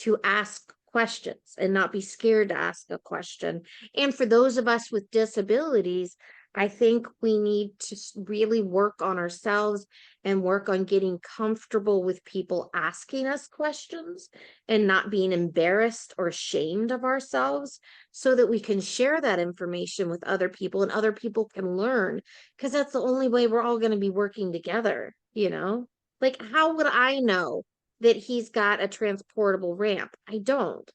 to ask questions and not be scared to ask a question. And for those of us with disabilities, I think we need to really work on ourselves and work on getting comfortable with people asking us questions and not being embarrassed or ashamed of ourselves, so that we can share that information with other people and other people can learn, because that's the only way we're all going to be working together. Like, how would I know that he's got a transportable ramp? I don't.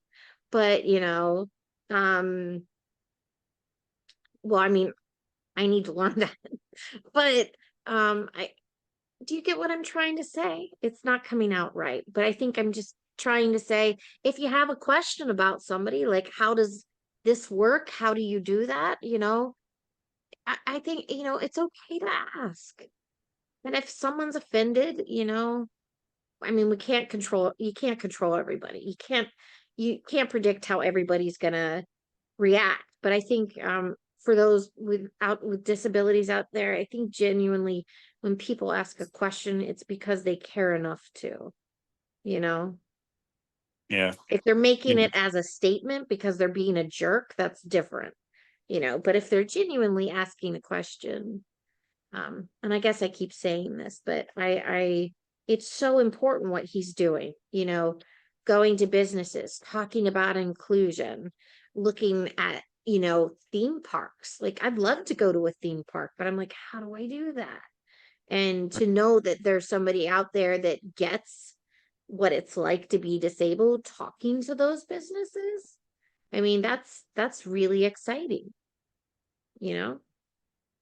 But, well, I mean, I need to learn that. But I do you get what I'm trying to say? It's not coming out right, but I think I'm just trying to say, if you have a question about somebody, like, how does this work? How do you do that? I think, it's okay to ask. And if someone's offended, I mean, you can't control everybody. You can't predict how everybody's gonna react. But I think for those with disabilities out there, I think genuinely when people ask a question, it's because they care enough to, you know. Yeah. If they're making Yeah. it as a statement because they're being a jerk, that's different, but if they're genuinely asking a question, and I guess I keep saying this, but I it's so important what he's doing, going to businesses, talking about inclusion, looking at, theme parks. Like, I'd love to go to a theme park, but I'm like, how do I do that? And to know that there's somebody out there that gets what it's like to be disabled, talking to those businesses. I mean, that's really exciting, you know?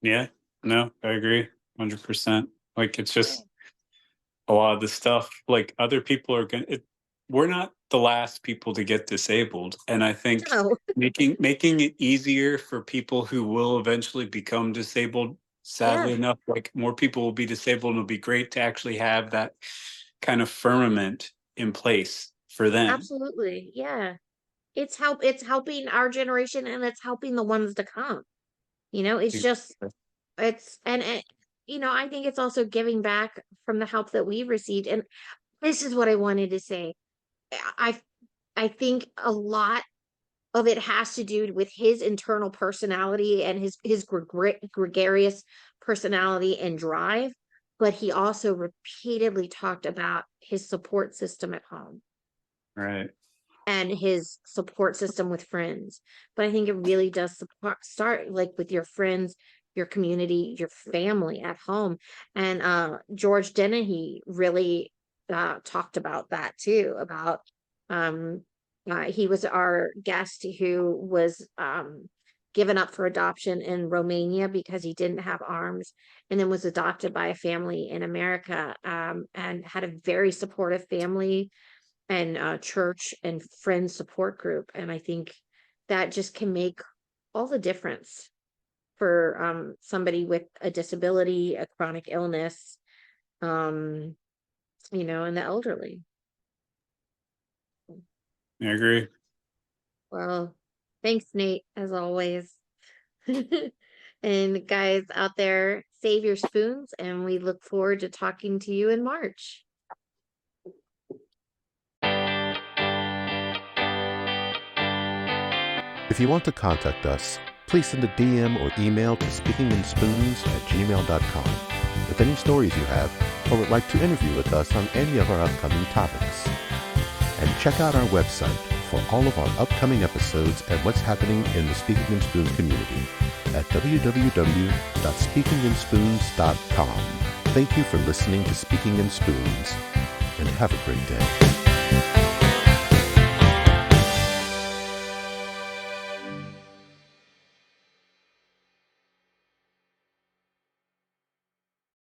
Yeah. No, I agree 100%. Like, it's just a lot of the stuff, like, other people are we're not the last people to get disabled. And I think No. making it easier for people who will eventually become disabled, sadly Yeah. enough, like, more people will be disabled, and it'll be great to actually have that kind of firmament in place for them. Absolutely. Yeah. It's helping our generation, and it's helping the ones to come. It's just it's and it, I think it's also giving back from the help that we've received. And this is what I wanted to say. I I think a lot of it has to do with his internal personality and his gregarious personality and drive, but he also repeatedly talked about his support system at home Right. and his support system with friends. But I think it really does start like with your friends, your community, your family at home. And George Dennehy really talked about that too, about he was our guest who was given up for adoption in Romania because he didn't have arms, and then was adopted by a family in America, and had a very supportive family and church and friend support group. And I think that just can make all the difference for somebody with a disability, a chronic illness, and the elderly. I agree. Well, thanks, Nate, as always. And guys out there, save your spoons, and we look forward to talking to you in March. If you want to contact us, please send a DM or email to speakinginspoons@gmail.com with any stories you have or would like to interview with us on any of our upcoming topics. And check out our website for all of our upcoming episodes and what's happening in the Speaking in Spoons community at www.speakinginspoons.com. Thank you for listening to Speaking in Spoons, and have a great day.